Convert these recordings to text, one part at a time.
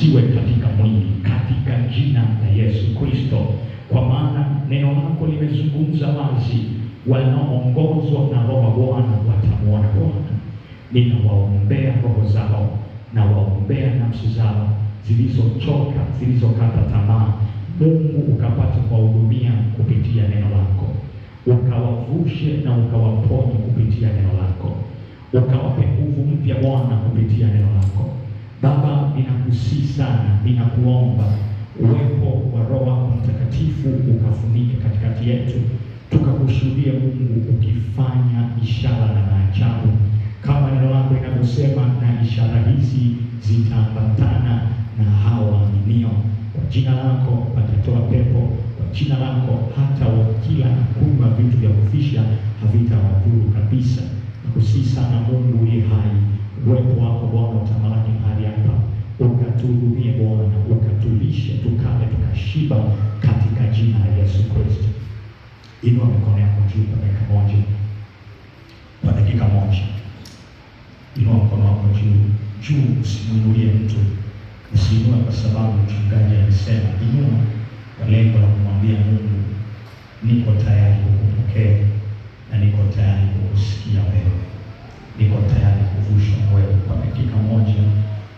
usiwe katika mwili, katika jina la Yesu Kristo, kwa maana neno lako limezungumza wazi, wanaoongozwa na Roho wa Bwana watamuona Bwana. Ninawaombea roho zao na waombea nafsi zao zilizochoka, zilizokata tamaa. Mungu ukapate kuwahudumia kupitia neno lako, ukawavushe na ukawaponye kupitia neno lako, ukawape nguvu mpya Bwana kupitia neno lako. Baba, ninakusihi sana, ninakuomba uwepo wa Roho wako Mtakatifu ukafunike katikati yetu, tukakushuhudia Mungu ukifanya ishara na maajabu kama neno lako linavyosema, na ishara hizi zitaambatana na hao waaminio. Kwa jina lako watatoa pepo, kwa jina lako hata wakila na kunywa vitu vya kufisha havitawadhuru kabisa. Nakusihi sana Mungu uliye hai, uwepo wako Bwana utamalaki mahali hapa, ukatuhudumie Bwana, ukatulishe, tukale tukashiba katika jina la Yesu Kristo. Inua mikono yako juu kwa dakika moja. Kwa dakika moja. Inua mkono wako juu, usimuinulie mtu. Usiinue kwa sababu mchungaji alisema. Inua kwa lengo la kumwambia Mungu, niko tayari kukupokea na niko tayari kukusikia wewe. Niko tayari kuvushwa na wewe. Kwa dakika moja,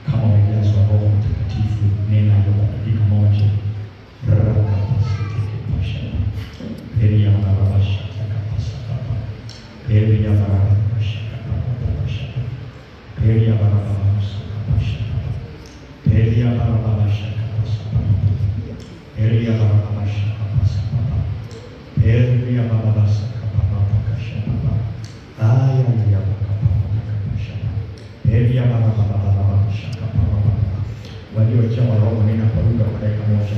kama umejazwa Roho Mtakatifu, nena kwa dakika moja. Waliojawa Roho nena kwa lugha kwa dakika moja.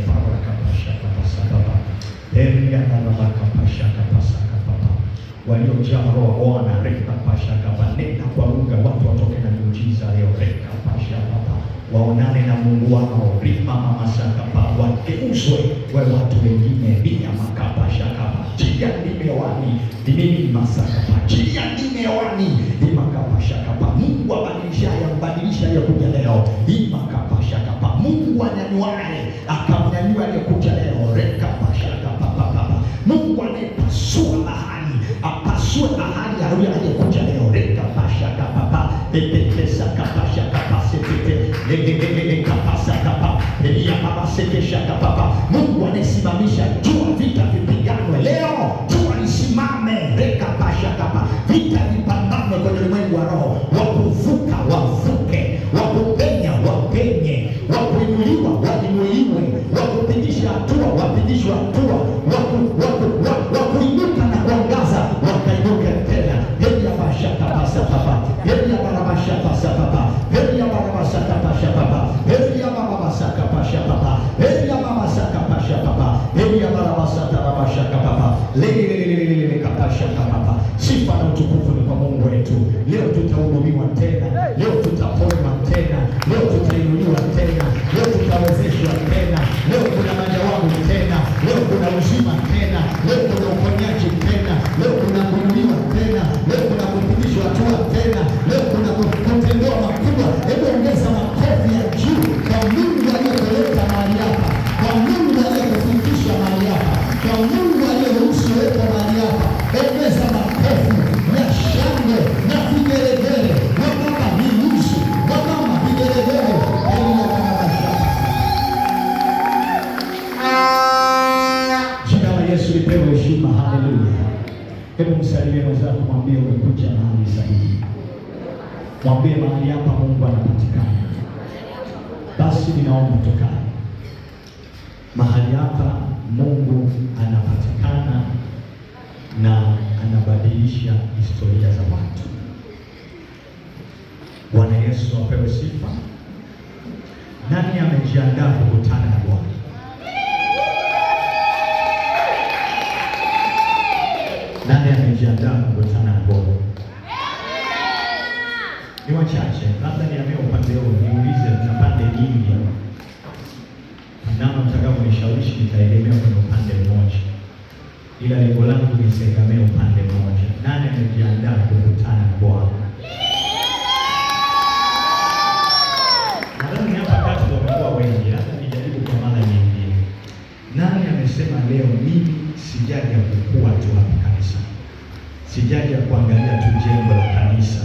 Waliojawa Roho Bwana reka pasha kapa, nena kwa lugha, watu watoke na miujiza leo. Reka pasha kapa, waonane na Mungu wao. Rima mama sakapa, wageuzwe wa watu wengine. Bia makapa shakapa, jia nimewani mimi masakapa, jia nimewani imakapa shakapa. Mungu abadilisha ya kuja leo. Imakapa shakapa, Mungu anyanyuae akamnyanyua aliyekuja leo. Reka pasha kapa papa, Mungu anayepasua ahadi apasue ahadi ya yule aliyekuja leo. Reka pasha kapa pepesa kapa shakapa sepete lege kapa sakapa elia baba sekesha kapa. Mungu anayesimamisha jua vita vipiganwe leo, jua lisimame. Reka pasha kapa, vita vipambanwe kwenye ulimwengu wa roho. Wakuvuka wavuke, wakupenya wapenye, wakuinuliwa wainuliwe, wakupitisha hatua wapitishwe hatua, wakuinuka na kuangaza wakainuke tena. Elia pasha kapa sakapa, elia baba shaka sakapa, elia baba sakapa shakapa, elia baba sakapa shakapa, elia baba sakapa shakapa, elia baba sakapa shakapa, lele kapa shakapa. Sifa na utukufu ni kwa Mungu wetu. Leo tutahudumiwa tena, leo tutaponywa tena, leo tutainuliwa tena, leo tutawezeshwa tena, leo kuna majawabu tena, leo kuna uzima tena, leo kuna uponyaji tena, leo kuna kuinuliwa tena, leo kuna kupitishwa hatua tena, leo kuna kutendewa makubwa. Hebu ongeza makofi ya juu kwa Mungu aliyeleta mahali hapa, kwa Mungu aliyekufikisha mahali hapa, kwa Mungu aliyeruhusu wewe mahali hapa. Ongeza makofi na shangwe na vigelegele. Wamama ni nusu, wamama vigelegele. Jina la Yesu lipewe heshima. Haleluya. Hebu msalimie mwenzako, mwambie umekuja mahali sahihi. Mwambie mahali hapa Mungu anapatikana. Basi ninaomba tukane mahali hapa. Mungu anapatikana na anabadilisha historia za watu. Bwana Yesu apewe sifa. Nani amejiandaa kukutana na Bwana? Nani amejiandaa kukutana na Bwana? Ni wachache, labda niambie upande huu, niulize na pande nyingi. Nani mtakaonishawishi nitaegemea kwenye upande mmoja, ila lengo langu ni segamea upande mmoja. Nani amejiandaa kukutana na Bwana? Nadhani hapa kati wamekuwa Sijaja kuangalia tu jengo la kanisa,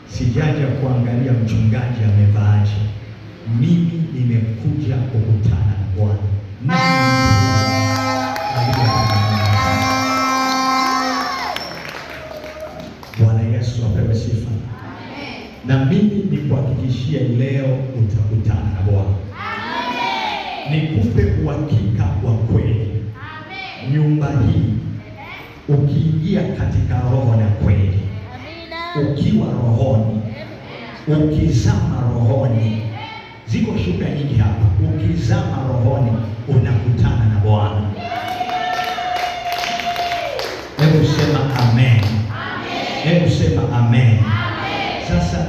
sijaja kuangalia mchungaji amevaaje. Mimi nimekuja kukutana na Bwana. Bwana Yesu apewe sifa. Na mimi nikuhakikishia leo utakutana na Bwana. Nikupe uhakika wa kweli. Nyumba hii ukiingia katika roho na kweli, ukiwa rohoni, ukizama rohoni, ziko shuka nyingi hapa. Ukizama rohoni unakutana na Bwana. Hebu sema amen. Hebu sema amen. Sasa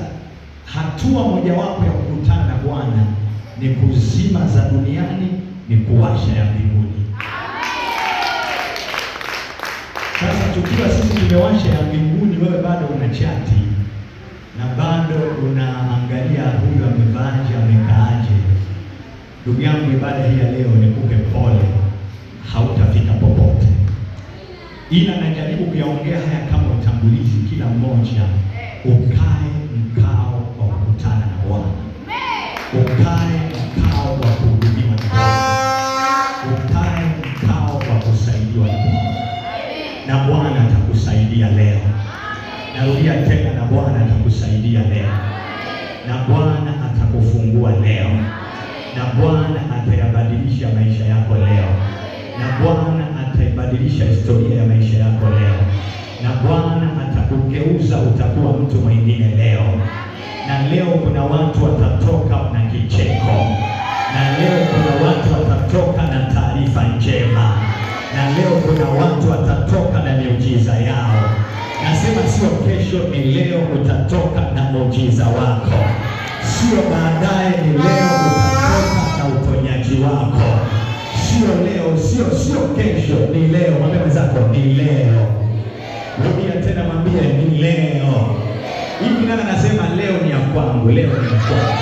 hatua mojawapo ya kukutana na Bwana ni kuzima za duniani, ni kuwasha ya mbinguni. Sasa tukiwa sisi tumewasha ya mbinguni, wewe bado unachati na bado unaangalia huyu amevaaje, amekaaje. Ndugu yangu, ibada hii ya leo nikupe pole, hautafika popote. Ila najaribu kuyaongea haya kama utangulizi, kila mmoja ukae mkao wa kukutana na Bwana. Ukae mkao wa kuhudumiwa na Bwana. Ukae mkao wa kusaidiwa na Bwana. Na Bwana atakusaidia leo. Narudia tena, na Bwana atakusaidia leo. Na Bwana atakufungua leo. Na Bwana atayabadilisha maisha yako leo. Na Bwana ataibadilisha historia ya maisha yako leo. Na Bwana atakugeuza, utakuwa mtu mwingine leo. Na leo kuna watu watatoka na kicheko. Na leo kuna watu watatoka na taarifa njema. Na leo kuna watu watatoka na miujiza yao. Nasema sio kesho, ni leo utatoka na muujiza wako. Sio baadaye, ni leo utatoka na uponyaji wako. Sio leo, sio kesho, ni leo. Mwambie mwenzako ni leo. Rudia tena, mwambie ni leo. Hivi nani anasema leo ni ya kwangu, leo ni ya kwangu?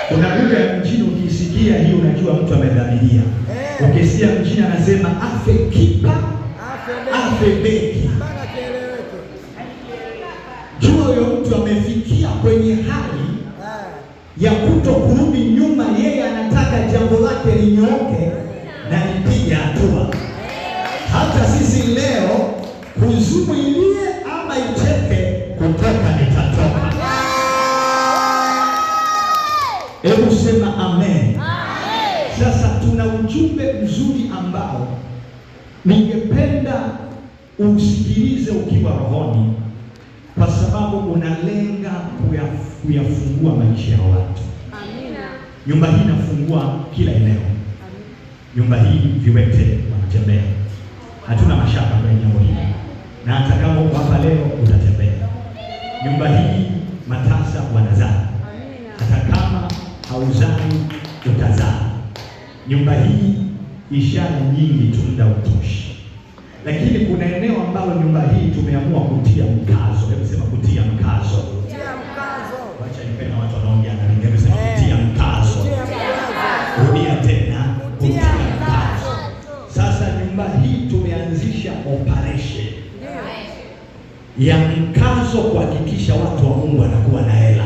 Kuna lugha ya mjini ukisikia hii unajua mtu amedhamiria. Ukisikia mjini anasema afe kipa, afe beki. Jua huyo mtu amefikia kwenye hali ya kuto kurudi nyuma. Yeye anataka jambo lake linyooke na lipige hatua. Hata sisi leo kuzumu ilie ama icheke, kutoka nitatoka. Hebu sema amen. Sasa tuna ujumbe mzuri ambao ningependa usikilize ukiwa rohoni, kwa sababu unalenga kuyafungua maisha ya watu. Amina. Nyumba hii inafungua kila eneo. Nyumba hii viwete wanatembea. Hatuna mashaka kwenye jambo hili. Na hata kama uko hapa leo utatembea. Nyumba hii matasa wanazaa. Hata kama hauzai utazaa. Nyumba hii ishara nyingi tu, muda utoshi. Lakini kuna eneo ambalo nyumba hii tumeamua kutia mkazo. Hebu sema kutia mkazo. Kutia mkazo. Wacha nipende watu wanaongea na mimi. Hebu sema kutia mkazo. Rudia tena, kutia mkazo. Sasa nyumba hii tumeanzisha operation ya mkazo kuhakikisha watu wa Mungu wanakuwa na hela.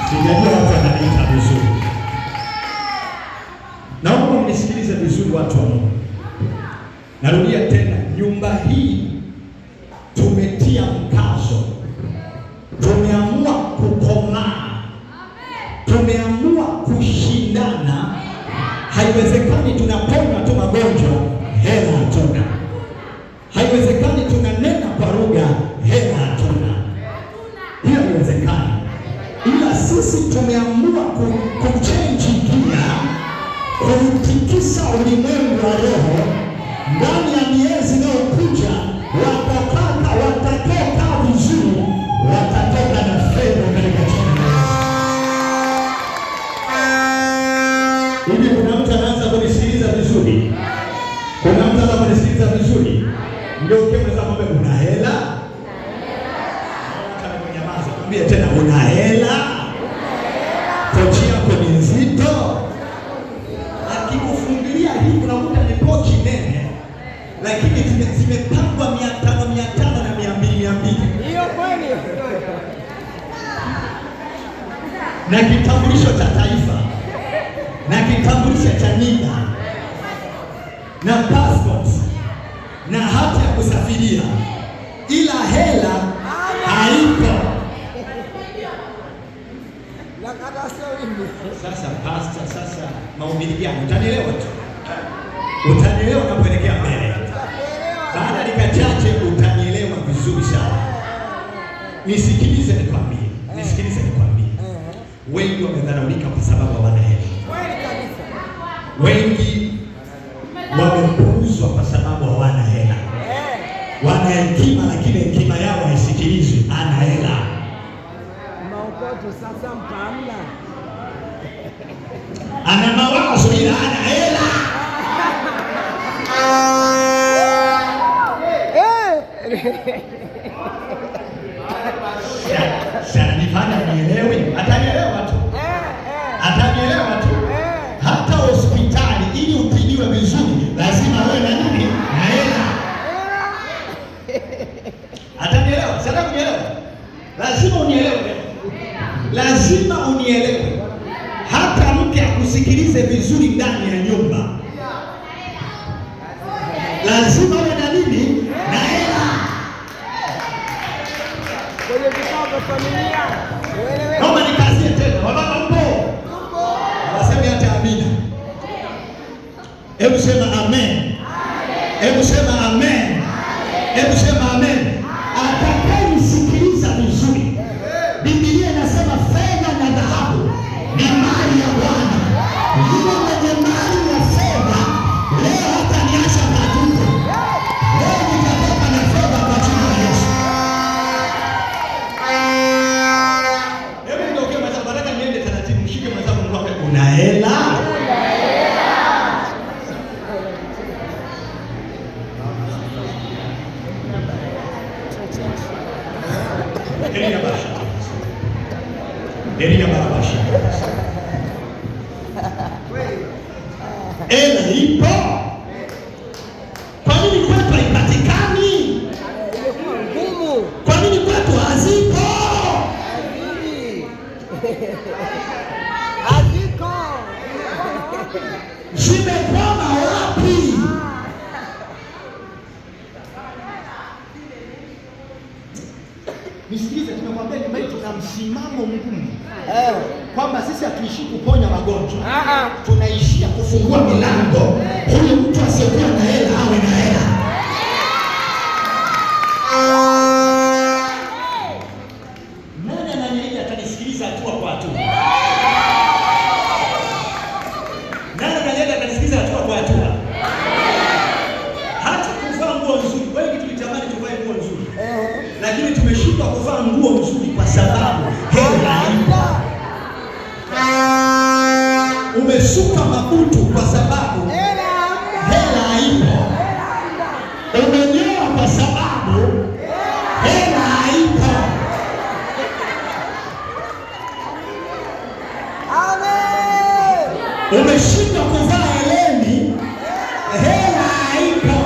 Sijajua watu wananiita vizuri. Naomba mnisikilize vizuri watu wa Mungu. Narudia tena, nyumba hii tumetia mkazo. Tumeamua kukomaa. Tumeamua kushindana. Haiwezekani tunaponywa tu magonjwa, hela hatuna. Haiwezekani tunanena kwa lugha, hela hatuna. Hiyo haiwezekani. Ila sisi tumeamua kuchange gia, kutikisa ulimwengu wa roho. Ndani ya miezi inayokuja watatoka vizuri, watatoka na fedha katika jina la Yesu. Hivi kuna mtu anaanza kunisikiliza vizuri? Kuna mtu anaanza kunisikiliza vizuri? Ndio ukimweza kwamba una hela. Kama mnyamaza, mwambie tena una hela. lakini zimepangwa 500 500 na 200 200. Hiyo kweli. Na kitambulisho cha taifa na kitambulisho cha NIDA na passport na hati ya kusafiria, ila hela haipo. Sasa pastor, sasa mahubiri gani? Utanielewa tu, utanielewa unapoelekea mbele. Baada dakika chache utanielewa vizuri sana. Nisikilize nikwambie, wengi wamedharaulika kwa sababu hawana hela. Wengi wamepuuzwa kwa sababu hawana hela. Wana hekima lakini hekima yao haisikilizwi. Ana hela sasa mpamla, ana mawazo ila ana hela. Sasa nifanya nielewe, atanielewa tu. Hata hospitali ili utibiwe vizuri lazima wewe na nini? Na hela. Atanielewa, sasa unielewa. Lazima unielewe. Hata mke akusikilize vizuri ndani ya nyumba, lazima wewe na nini? Na hela. Kwenye vikao vya familia. Naomba nikazie tena. Wababa mpo? Waseme hata amina. Hebu sema amen. Hebu sema amen. Hebu sema amen. Atakayenisikiliza vizuri, Biblia inasema fedha na dhahabu ni mali ya Bwana. Yule mwenye mali ya fedha leo hata niacha patupu. Leo nitatoka na fedha kwa jina la Yesu. Hebu ndio kama sasa baraka niende taratibu, mshike mwenzako mkwake, una hela? Elia barabasha. Hela ipo. Kwa nini kwetu haipatikani? Kwa nini kwetu hazipo? Zimekwama wapi? Nisikilize, tumekwambia nyumbani tuna msimamo mgumu. Kwamba sisi hatuishi kuponya magonjwa. Tunaishia kufungua milango. Huyo mtu asiyekuwa na hela awe na hela. Nani ananiahidi atanisikiliza hatua kwa hatua? Nani ananiahidi atanisikiliza hatua kwa hatua? Hata kuvaa nguo nzuri. Wengi tulitamani tuvae nguo nzuri, lakini tumeshindwa kuvaa nguo nzuri kwa sababu hela haipo. Umesuka mabutu kwa sababu hela haipo. Umenyoa kwa sababu hela haipo. Umeshindwa kuvaa heleni, hela haipo.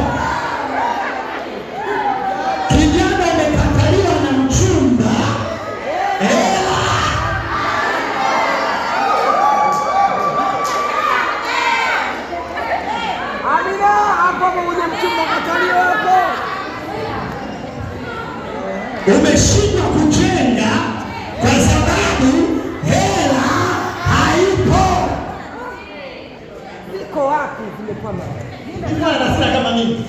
Kijana umekataliwa na mchumba, hela. Amina, hapo mwenye mchumba kataliwa hapo. Umeshindwa kujenga kwa sababu hela haipo. Ziko wapi zimekwama? Ndio anasema kama mimi.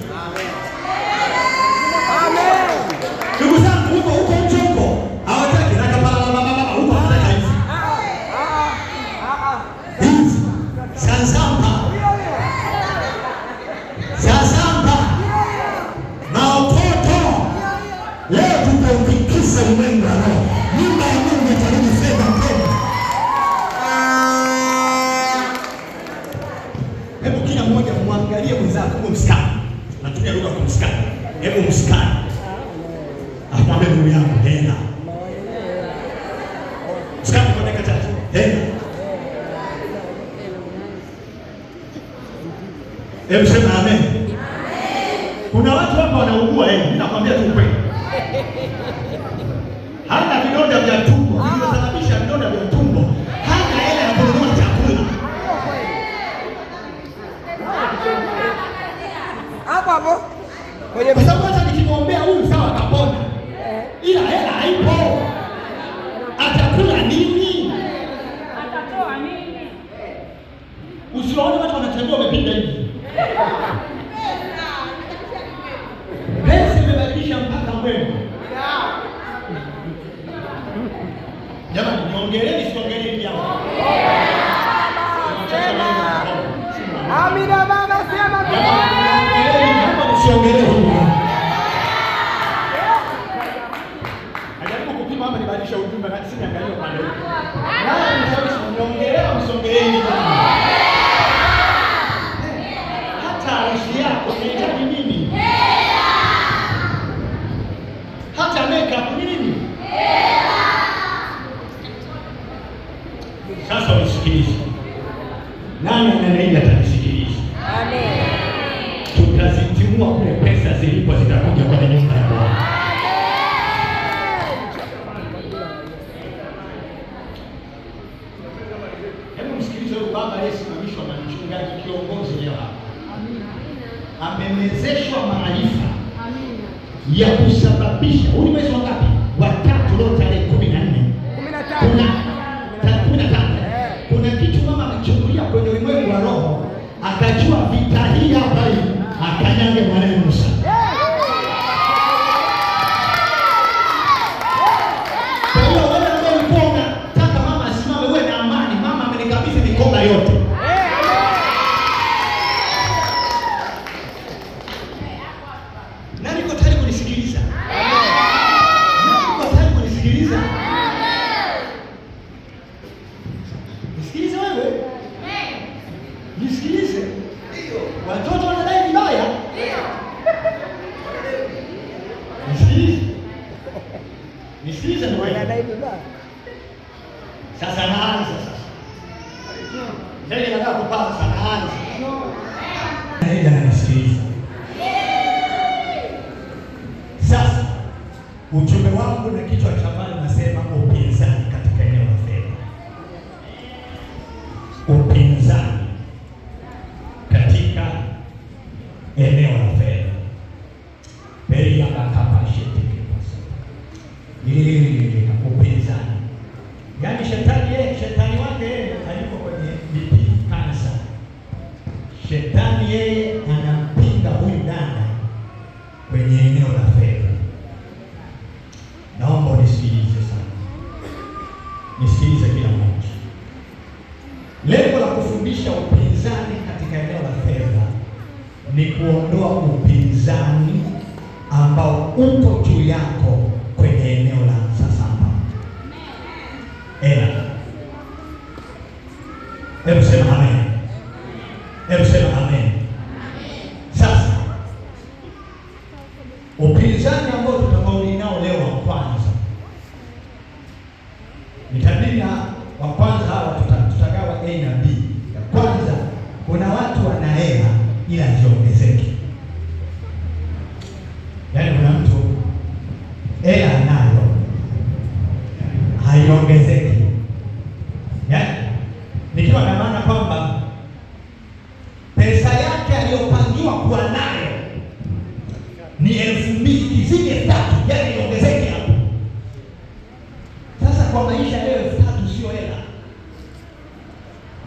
Amen. Ndugu zangu, huko mchoko hawataki na kapala mama huko hawataka hivi. Hivi. Sazamba. Maokoto. Leo tutaukikisa ulimwengu wa roho. Nyumba ya Mungu itarudi fedha mkono. Hebu kila mmoja muangalie mwenzako, msikani. Natumia lugha kwa msikani. Hebu msikani. Amwambie ndugu yangu hela. Msikani kwa dakika chache. Hela. Hebu sema amen. Kuna watu hapa wanaugua mimi nakwambia tu kweli. Hana vidonda vya tumbo, vinasababisha vidonda vya tumbo. Hana hela ya kununua chakula. Hapo. Kwa sababu hata nikimwombea huyu sawa atapona. Ila hela haipo. Atakula nini? Atatoa nini? Usiwaone watu wanatembea wamepinda hivi. Pesa imebadilisha mpaka mwendo. Jamani, niongeleni siongeleni jambo. Amina baba, sema siongeleni. Ajaribu kupima hapa nibadilisha ujumbe na sisi angalia pande huko. Niongelea msongeleni. Hata harusi yako unahitaji nini? Hata makeup ni nini? Sasa unisikilize. Nani ananienda atanisikiliza? Amen. Tutazitimua kule pesa zilipo zitakuja kwa nyumba ya Bwana. Hebu msikilize huyu baba aliyesimamishwa na mchungaji kiongozi leo hapa. Amemezeshwa maarifa ya kusababisha. Huu ni mwezi wa ngapi? Wa 3 leo tarehe 14. 15. Kuna kitu mama amechungulia kwenye ulimwengu wa roho, akajua vita hii hapa hii, akanyange mwanae Musa. Kwa hiyo wewe ambao ulikuwa unataka mama asimame, uwe na amani. Mama amenikabidhi mikoba yote. Nani yuko tayari kunisikiliza? Nani yuko tayari kunisikiliza? Nisikilize wewe. Nisikilize. Ndio. Watoto wanadai vibaya. Ndio. Nisikilize. Nisikilize ndio wewe. Wanadai vibaya. Sasa naanza sasa. Ndio nataka kupata sasa naanza. Ndio ananisikiliza. Sasa ujumbe wangu na kichwa cha habari nasema upinzani katika eneo la fedha. Upinzani katika eneo la fedha. Beria akapashete kipasa. Upinzani. Yaani shetani wake alipo kwenye BP kansa. Shetani yeye anampinga huyu dada kwenye eneo la fedha. Naomba unisikilize sana. Nisikilize kila mmoja. Lengo la kufundisha upinzani katika eneo la fedha ni kuondoa upinzani ambao uko juu yako kwenye eneo la sasamba. Hebu sema amen. Hebu sema amen. Sasa upinzani ambao tutakaouli nao leo wa kwanza, nitadili na wa kwanza hawa tutagawa A na B. Ya kwanza, kuna watu wana hela ila haziongezeki. Yaani kuna mtu hela anayo haiongezeki. Yaani nikiwa na maana kwamba pesa yake aliyopangiwa kuwa nayo ni 2,000 kizidi 3,000, yaani iongezeke hapo. Sasa kwa maisha leo 3,000 sio hela.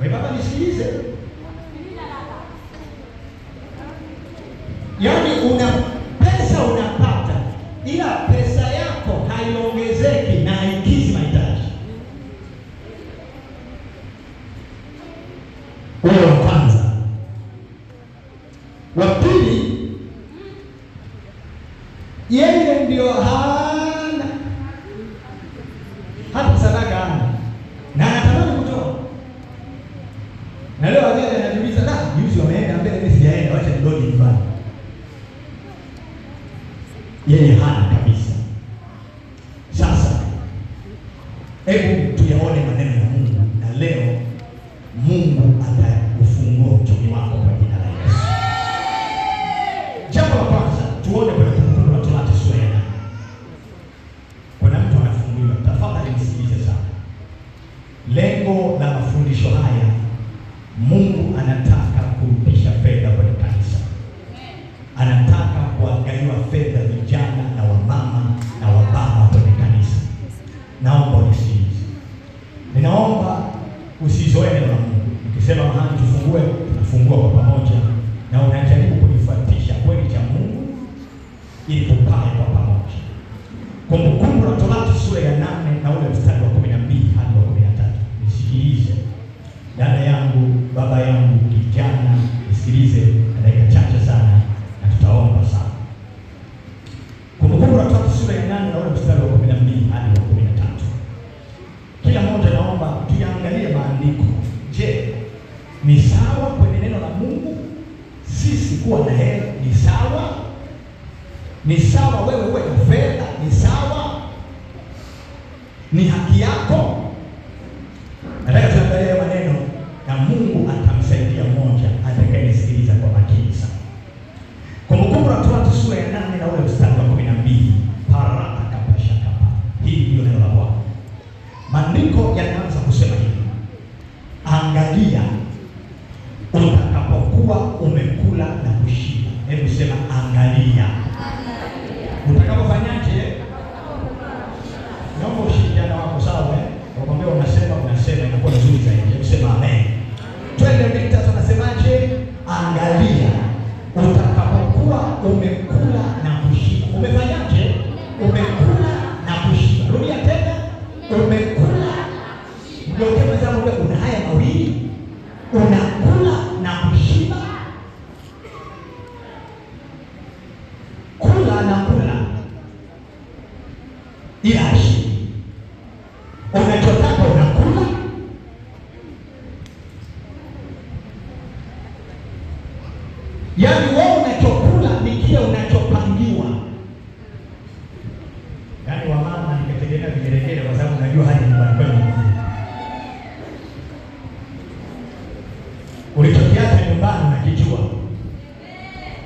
Wewe baba nisikilize. Yaani una pesa unapata ila pesa yako haiongezeki na haikizi mahitaji. Huyo wa kwanza. Wa pili, yeye ndio hana hata sadaka hana na anatamani kutoa. Na leo wazee anajiuliza, juzi wameenda mbele, mimi sijaenda, wacha nirudi nyumbani. Yeye hana kabisa. Sasa hebu tuyaone maneno ya Mungu, na leo Mungu ataufungua uchumi wako kwa jina la Yesu. Jambo la kwanza, mafundisho haya, Mungu anataka kurudisha fedha kwenye kanisa. Anataka kuangaliwa fedha vijana na wamama na wababa kwenye kanisa. Naomba unisikilize. Ninaomba usizoee neno la Mungu. Nikisema mahali tufungue, tunafungua kwa pamoja, na unajaribu kulifuatisha kweli cha Mungu ili tupae kwa pamoja. Kumbukumbu la Torati sura ya 8 na ule mstari wa 12 hadi wa 13. Nisikilize dada yangu, baba yangu, kijana, nisikilize dakika chache sana na tutaomba sana. Kumbukumbu la Torati sura ya 8 na ule mstari wa 12 hadi wa 13. Kila mmoja naomba tuangalie maandiko. Je, ni sawa kwenye neno la Mungu sisi kuwa na hela? Ni sawa? Ni sawa wewe uwe na fedha? Ni sawa? Ni haki yako? Nataka tuangalie maneno na Mungu atamsaidia mmoja atakayesikiliza kwa makini sana. Kumbukumbu la Torati sura ya 8 na ule mstari wa 12. Paraka kapasha kapa. Hii ndio neno la Bwana. Maandiko yanaanza kusema hivi: angalia utakapokuwa umekula na kushiba. Hebu sema angalia. Utakapofanyaje? Naomba ushirikiane wako, sawa? Wakwambia unasema inakuwa nzuri zaidi. Hebu sema amen. Twende mbili tatu, nasemaje? Angalia utakapokuwa umekula na kushiba. Umefanyaje? Umekula na kushiba. Rudia tena. Umekula. Ndio kama zangu wewe una haya mawili. Unakula na kushiba. Kula na kula ila ashibi. Unachotaka unakula, yaani wewe unachokula ni kile unachopangiwa. Yaani wamama nikategemea vigelegele kwa sababu najua hali ni mbaya kwenu. Ulichokiacha nyumbani unakijua.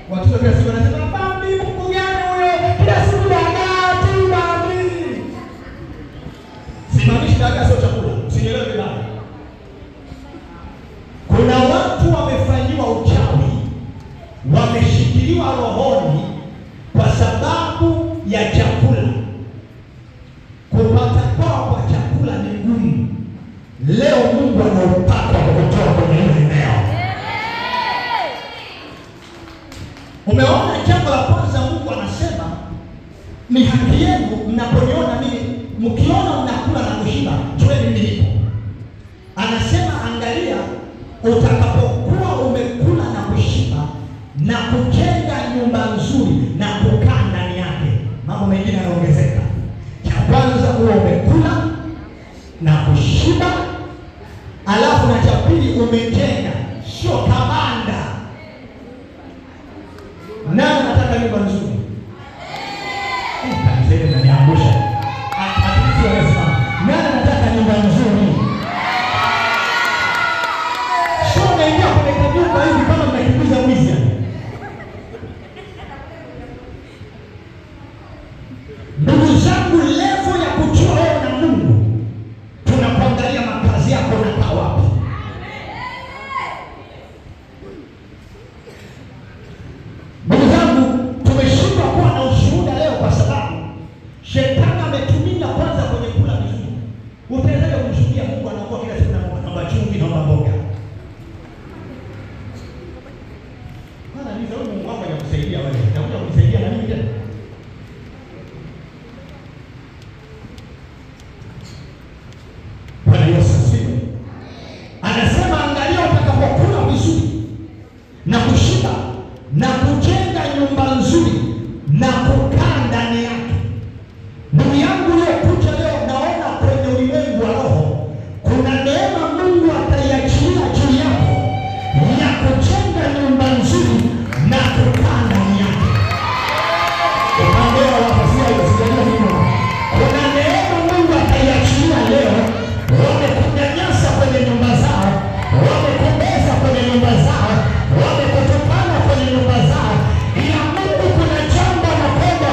Watoto kila siku wanasema mami, Mungu gani huyo? Kila siku dagaa tu mami. Simamishi dagaa sio chakula. Usinielewe vibaya. Kuna watu wamefanyiwa uchawi, wameshikiliwa rohoni kwa sababu ya chakula. Kupata kwao kwa chakula ni ngumu. Leo Mungu anaupaka kukutoa kwenye hili eneo. Umeona, jambo la kwanza Mungu anasema ni haki yenu mnaponiona mimi, mkiona mnakula na kushiba, jueni mimi nipo. Anasema angalia utakapokuwa umekula na kushiba na kujenga nyumba nzuri na kukaa ndani yake, mambo mengine yanaongezeka. Cha kwanza huwa umekula na kushiba, alafu na cha pili umejenga, sio kabanda. Nani anataka nyumba nzuri? Kanisani mnaniangusha. Atakisi wanasema, nani anataka nyumba nzuri? Sio unaingia kwenye nyumba hivi kama mnakimbiza mwizi. Ndugu zangu, levo ya kujua wewe na Mungu, tunakuangalia makazi yako unakaa wapi. Ndugu zangu, tumeshindwa kuwa na ushuhuda leo kwa sababu shetani ametumia kwanza kwenye kula vizuri. Utaendelea kumshuhudia Mungu anakuwa kila siku naomba chumvi, naomba mboga. Maana ni sababu Mungu wako anakusaidia wewe. Anakuja kukusaidia na mimi tena. Bwana Yesu asifiwe. Anasema angalia utakapokula vizuri na kushiba na kujenga nyumba nzuri na kukaa ndani yake. Ndugu yangu, leo kuja leo naona kwenye ulimwengu wa roho kuna neema Mungu ataiachilia juu yako ya kujenga nyumba nzuri na kukaa ndani yake. Unaelewa hapo? Sio hivyo. Kuna neema Mungu ataiachilia leo. Wamekunyanyasa kwenye nyumba zao, wamekubeza kwenye nyumba zao, wamekutukana kwenye nyumba zao, ila Mungu kuna jambo anakwenda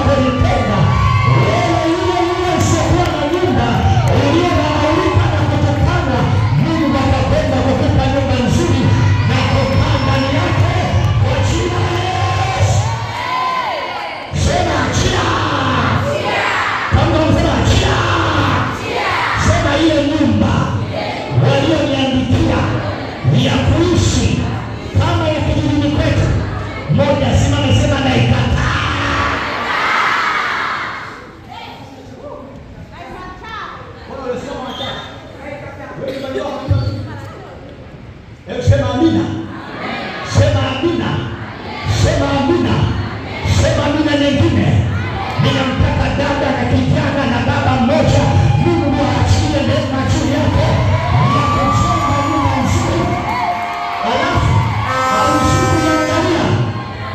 nyingine. Ninamtaka dada na kijana na baba mmoja, Mungu aachilie neema juu yako ya kujenga nyumba nzuri. Alafu hausiangalia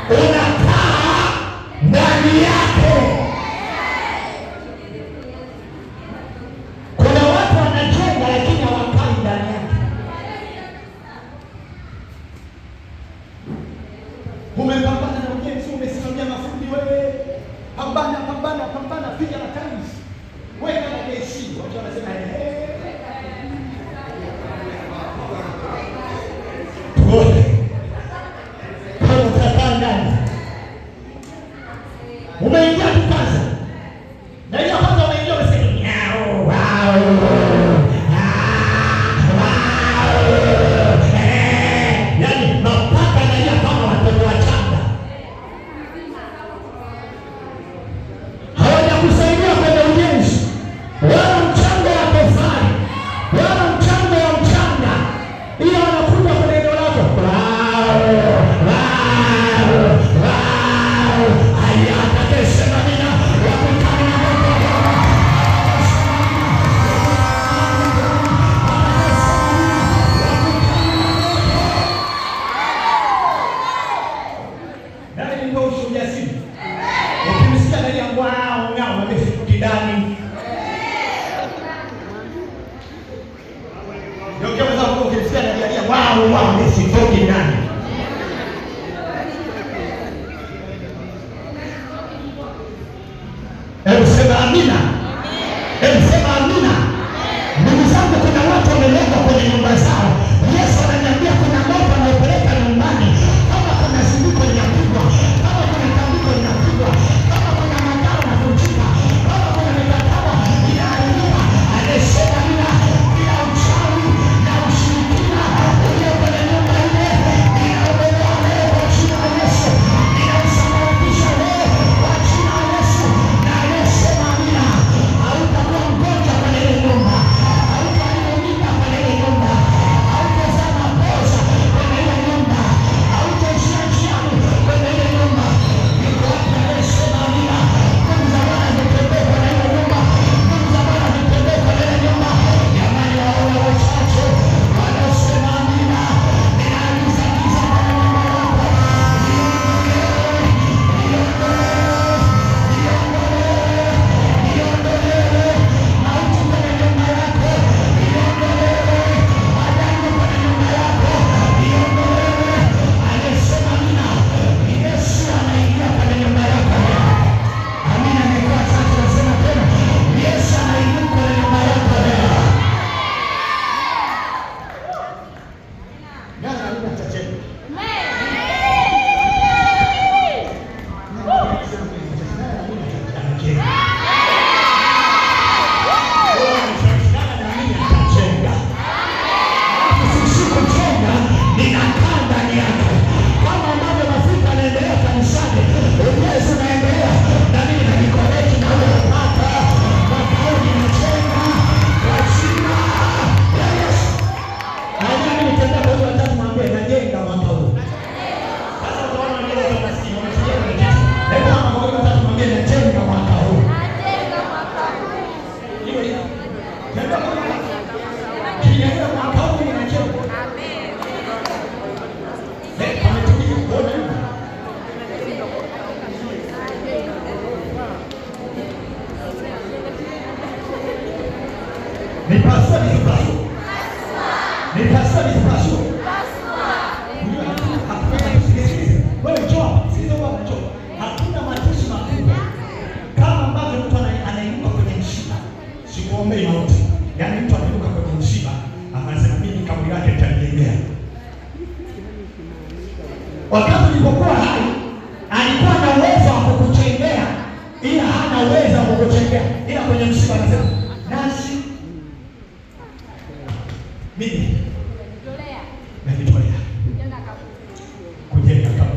unakaa ndani yake. Kuna watu wanajenga lakini hawakai ndani yake. Umepambana na ujenzi, umesimamia mafundi wewe. Pambana, piga na tiles. Weka na AC. Watu wanasema umeingia tu kwanza. Na hiyo kwanza umeingia umesema yaani mapaka na hiyo kama watoto wachanga. Hawajakusaidia kwenye ujenzi. Wala mchanga wa tofali. Wala mchanga wa mchanga. Hiyo wanakuja kwenye eneo lako. Hebu sema amina. Hebu sema amina. Ndugu zangu, kuna watu wamelengwa kwenye nyumba zao. Yesu ananiambia kuna moto anaopeleka nyumbani. Kama kuna zindiko linapigwa, kama kuna tambiko linapigwa, kama kuna magao na kujika, kama kuna mikataba inaharibika, anasema amina. Bila uchawi na ushirikina ulio kwenye nyumba ile, ninaondoa leo kwa jina la Yesu. Ninasambaratisha leo kwa jina la Yesu. Na anasema amina. Hautakuwa mgonjwa kwenye ile nyumba. Hautaharibika kwenye ile nyumba. Hautazaa mapoza kwenye ile nyumba. Hautaishia njiani kwenye ile nyumba. Niko hapa anasema amina. Nguvu za Bwana zitembee kwenye ile nyumba. Nguvu za Bwana zitembee kwenye ile nyumba. Jamani, waone wachache wanasema amina. Ninaagiza giza kwenye nyumba yako. Niondolewe mauti kwenye nyumba yako. Niondolewe madai kwenye nyumba yako. Niondolewe. Anasema amina. Yesu anaingia kwenye nyumba yako. Amina. Nikuwa chache nasema tena, Yesu anaingia kwenye nyumba yako leo. Nani anatacheka? Ninakaa ndani yake. Kama ambavyo mafuta yanaendelea kanisani, ujenzi unaendelea, na mimi najikoreti na ule mpaka mwaka huu ninajenga kwa jina la Yesu. Na mimi nitenda kwa hiyo watatu mwambie najenga mwaka huu. Sasa utaona wengine wanasikia wanasikia kwenye kitu. Hebu kama kwa hiyo watatu mwambie najenga mwaka huu. Hiyo hiyo. Nenda kwa hiyo. Kinyanyua mwaka huu ninajenga. Hakuna matusi makubwa kama ambavyo mtu anainuka kwenye msiba. Sikuombei mauti. Yaani mtu anainuka kwenye msiba anasema mimi kaburi lake nitajengea. Wakati nilipokuwa hai alikuwa na uwezo wa kukuchengea, ila hana uwezo wa kukuchengea. Ila kwenye msiba anasema nasi mimi najitolea kujenga kaburi.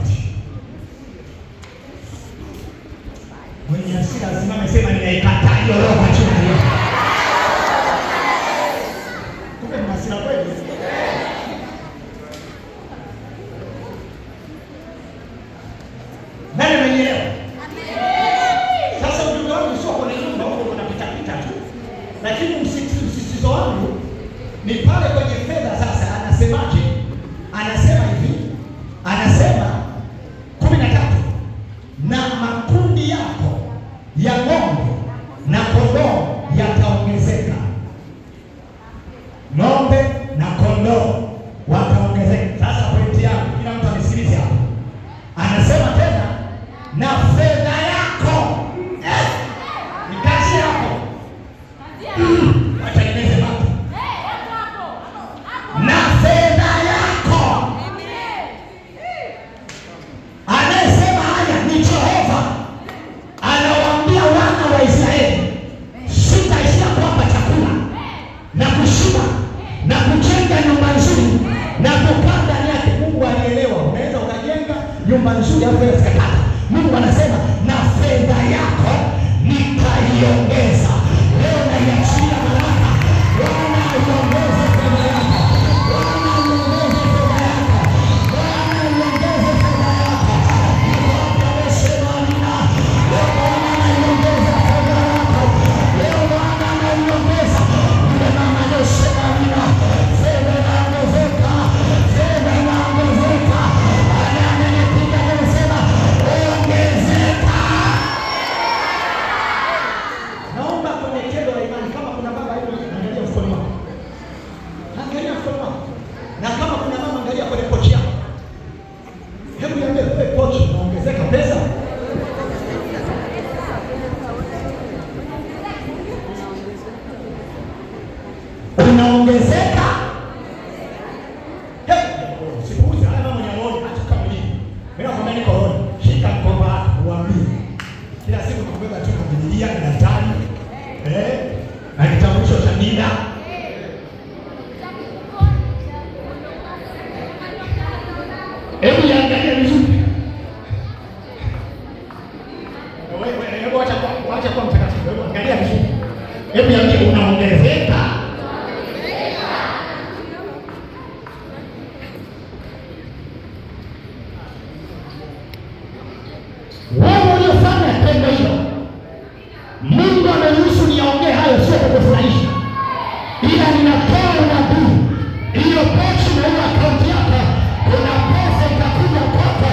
Mwenye hasira asimame sema ninaikataa hiyo roho kwa jina la Yesu. Kumbe ni hasira kweli. Nani amenielewa? ya ng'ombe na kondoo yataongezeka. Ng'ombe na kondoo wataongezeka. Sasa pointi yangu, kila mtu anisikilize hapo. Anasema tena na fedha yako. Ni kazi yako. Acha nimeze hapo. Na fedha yako. Anayesema haya ni Jehova. Anawaambia wana wa Israeli, sitaishia kuwapa chakula na kushiba na kujenga nyumba nzuri na kukaa ndani yake. Mungu alielewa. Unaweza ukajenga nyumba nzuri hapo isikakata. Mungu anasema na fedha yako nitaiongeza. Leo naiachilia baraka. Bwana iongeze fedha yako. Bwana iongeze fedha yako. Bwana iongeze fedha yako. Bwana amesema amina. Leo Bwana iongeze fedha yako. Leo Bwana anaiongeza. Yule mama amesema amina. Fedha inaongezeka. Fedha inaongezeka. Ananipiga anasema ongezeka. Naomba kwenye tendo la imani, kama kuna baba hiyo angalia mfukoni wako. Angalia mfukoni wako. Na kama kuna mama angalia kwenye pochi yako. Hebu niambie wewe, pochi inaongezeka pesa? Unaongezeka? Sipuuzi haya mama nyaoni acha kama nini. Mimi nakwambia niko roho. Shika mkoba uambie. Kila siku nakubeba tu na Biblia na daftari. Na kitambulisho cha NIDA. Hebu angalia vizuri. Hebu acha kwa mtakatifu. Hebu angalia vizuri. Hebu niambie unaongezeka? Wewe uliofanya tendo hilo, Mungu ameruhusu niongee hayo, sio kukufurahisha, ila ninatoa unabii. Hiyo pochi na hiyo akaunti yako, kuna pesa itakuja kwako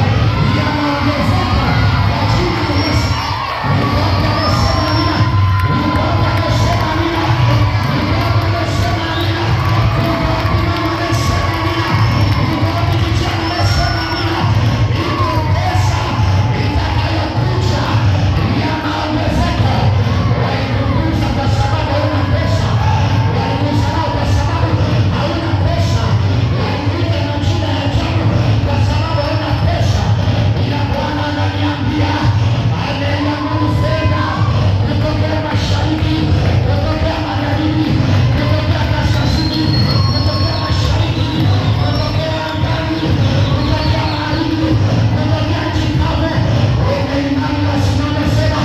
yanaongezeka kwa jina la Yesu. Mungu amesema amina. Mungu amesema amina. Mungu amesema amina. Mungu amesema amina. Mungu kijana amesema amina. Iko pesa itakayokuja ya maongezeko. Walikugusa kwa sababu hauna pesa. Walikugusa nao kwa sababu hauna pesa. Walikuita na jina ya ajabu kwa sababu hauna pesa. Ila Bwana ananiambia ameamuru fedha kutokea mashariki, kutokea magharibi, kutokea kaskazini, kutokea mashariki, kutokea angani, kutokea magharibi, kutokea nchi kavu. Wenye imani wasimame, sema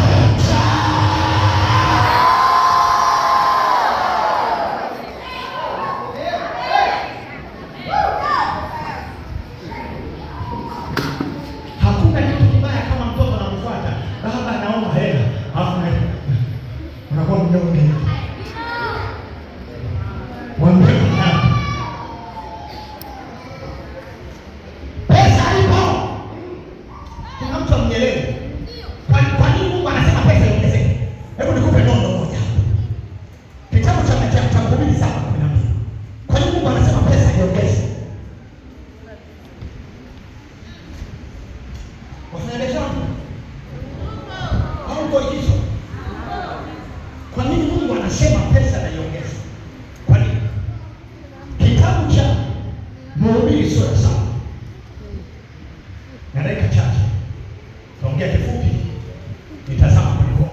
hakuna kitu kibaya kama mtoto anamfuata baba anaomba hela, alafu unakuwa mnyonge. Mwambie pesa ipo. Kuna mtu amnyelewe. Kwa nini Mungu anasema pesa iongezeke? Hebu nikupe nondo moja. Kitabu cha Mhubiri 7:12. Kwa nini Mungu anasema pesa iongezeke? Wafanyabiashara au kwa hicho. Kwa nini Mungu anasema pesa na iongeze? Kwa nini? Kitabu cha Mhubiri sura 7. Na dakika chache. Tuongea kifupi. Nitazama kuliko.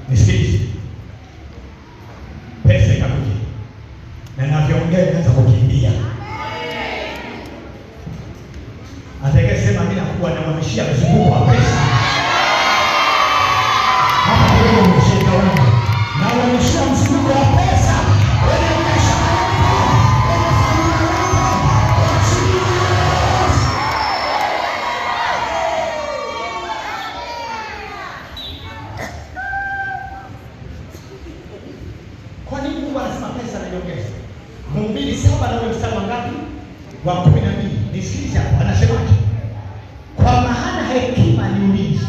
Nisikilize. Pesa ikakuja. Na ninavyoongea inaanza kukimbia. Atakayesema mimi nakuwa na mamishia mzunguko wa pesa. Hapa wewe mshika wangu. Na mamishia mzunguko wa pesa. Wewe biashara yako. Wewe familia yako. Kwa nini Mungu anasema pesa na iongeze? Mhubiri 7 na ule mstari wangapi? Wa 12. Nisikilize hapo, anasemaje? Kwa maana hekima ni ulinzi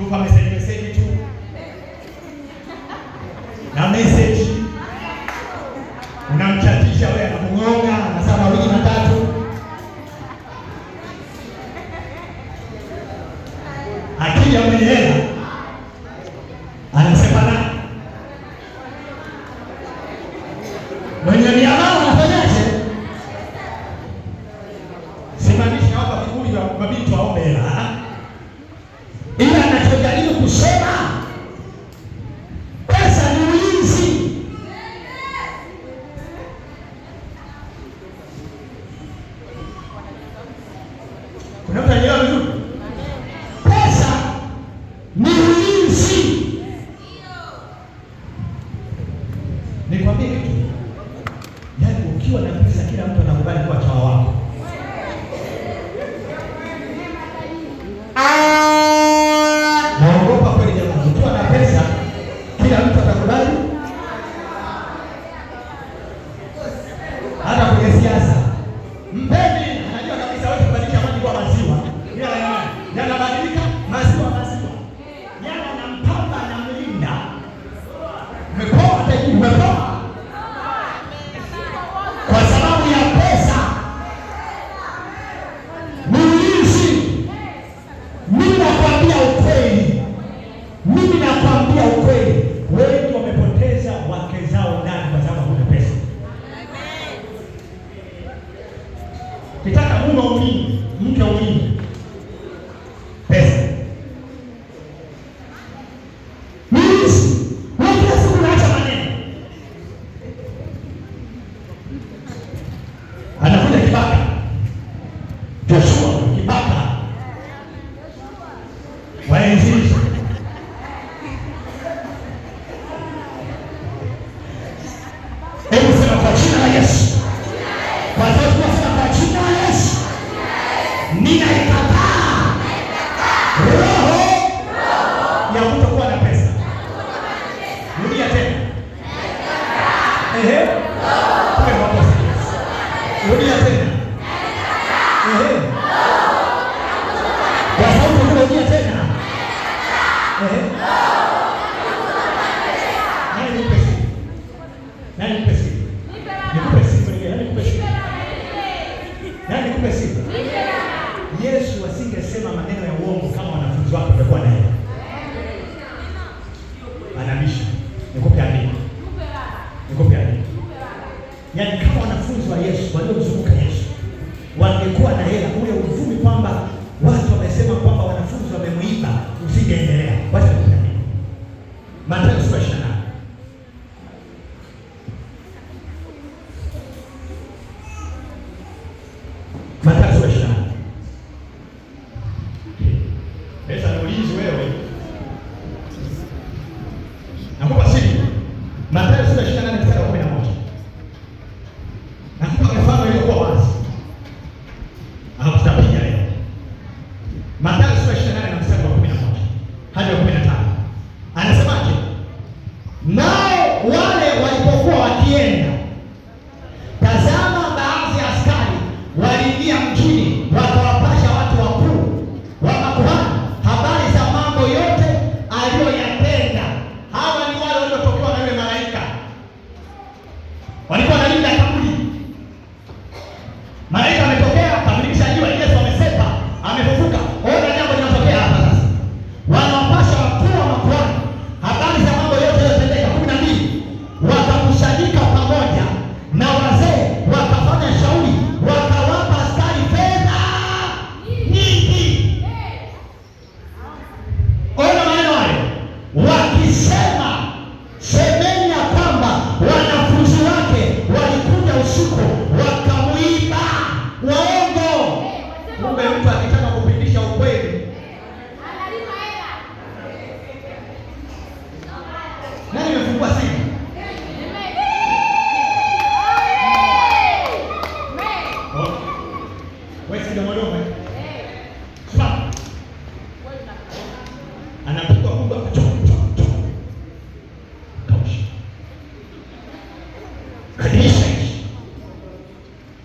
kwa message tu na message unamchatisha wewe, anakugonga anasema mawili matatu, akija mwenye hela anasema na mwenye miamala anafanyaje? Simamishi hapa kiburi wa binti waombe hela, ila anachojaribu kusema pesa ni ulinzi. Kuna mtu anaelewa vizuri? Pesa ni ulinzi. Nikwambie kitu, yaani ukiwa na pesa kila mtu anakubali kuwa chawa wako. Naogopa kweli jamani, ukiwa na pesa kila mtu atakubali. Hata kwenye siasa mpeni anajua kabisa wewe kubadilisha maji kwa maziwa, yanabadilika maziwa, yana nampamba na mlinda umepoa tayari, umepoa kwa sababu ya pesa. Mimi nakwambia ukweli, wengi wamepoteza wake zao ndani kwa sababu huna pesa. Kitaka mume umini, mke umini, pesa. Kila siku naacha maneno. Anakuja kibaka, Joshua kibaka waenzi. Hebu sema kwa jina la Yesu. Kwa sababu tunasema kwa jina la Yesu. Ninaikataa roho ya kutokuwa na pesa. Rudia tena. Rudia tena. Kwa sababu rudia tena. Nikupe sifa. Yesu asingesema maneno ya uongo kama wanafunzi wake wangekuwa naye. Anabisha. Nikupe andiko. Yaani kama wanafunzi wa Yesu waliomzunguka Yesu wangekuwa na hela, ule uvumi kwamba watu wamesema kwamba wanafunzi wamemuiba usingeendelea. Wacha nikupe andiko. Mathayo 28. Mathayo 28. Pesa ni ulinzi wewe. Nakupa siri. Mathayo 28 mstari wa 11. Nakupa mfano iliyokuwa wazi. Tutapiga leo. Mathayo 28 mstari wa 11 hadi wa 15. Anasemaje? Nao wale walipokuwa wakienda, tazama baadhi ya askari waliingia mjini, wakawapasha watu wakuu wa makuhani habari za mambo yote aliyoyatenda. Hawa ni wale waliotokewa na yule malaika, walikuwa wanalinda kaburi. Malaika ametokea, kabilisha jua, Yesu amesepa, amefufuka. Ona jambo linatokea hapa sasa. Wanawapasha wakuu wa makuhani habari za mambo yote yaliyotendeka. 12 wakakusanyika pamoja na wazee, wakafanya shauri, wakawapa askari fedha nyingi. Ona maneno hayo, wakisema, semeni ya kwamba wanafunzi wake walikuja usiku wakamuiba. Waongo. Kumbe mtu akitaka kupindisha ukweli nani amefungua simu? Wewe si domo. Simama. Anapigwa kubwa kausha. Kadisha.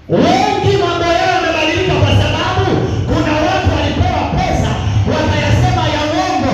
Wengi mambo yao yamebadilika kwa sababu kuna watu walipewa pesa wakayasema ya uongo,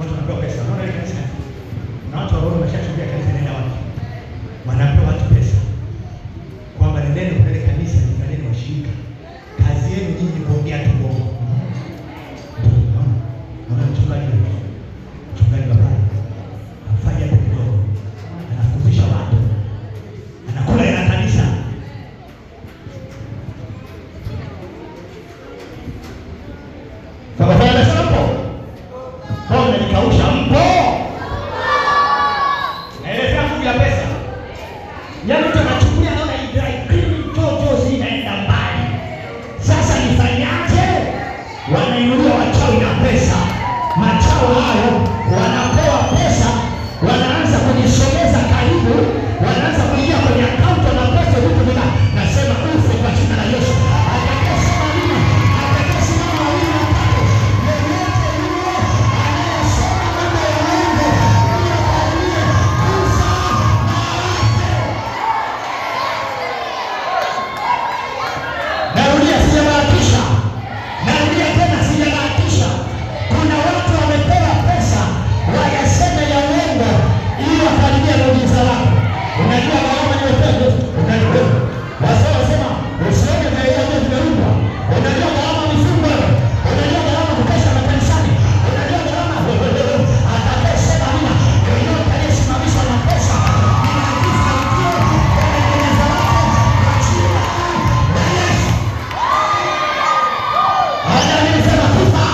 watu wanapewa pesa. Unaona ile kanisa, na watu wa roho wameshashuhudia kanisa nenda wapi, wanapewa watu pesa kwamba nendeni kwa ile kanisa, nifanyeni washirika. Kazi yenu nyinyi ni kuongea tu bongo. Unaona mchungaji baba afanya hapo kidogo, anafundisha watu, anakula ina kanisa. Baba fanya pesa hapo. Bwana nikausha mpo. Naelezea fungu la pesa. Yaani mtu anachukulia naona idai clean toto zinaenda mbali. Sasa nifanyaje? Wanainulia wachawi na pesa. Machao hayo wanapewa pesa, wanaanza kujisogeza karibu, wanaanza kuingia kwenye akaunti na pesa vitu vina. Nasema ufe kwa jina la Yesu. Atakayesema nini? Atakayesimama wawili watatu. Yeyote yule anayesema mambo ya Mungu, narudia, sijabahatisha. Narudia tena, sijabahatisha. Kuna watu wamepewa pesa wayaseme ya uongo ili wakaribia muujiza wako. Unajua gharama ni upepo. Unajua wazee wasema usione vya vimeundwa. Unajua gharama ni fungu. Unajua gharama kukesha makanisani. Unajua gharama atakayesema nini? Yoyote aliyesimamishwa na pesa ninaagiza mtie kwa muujiza wako kwa jina la Yesu. Haya nilisema kufa.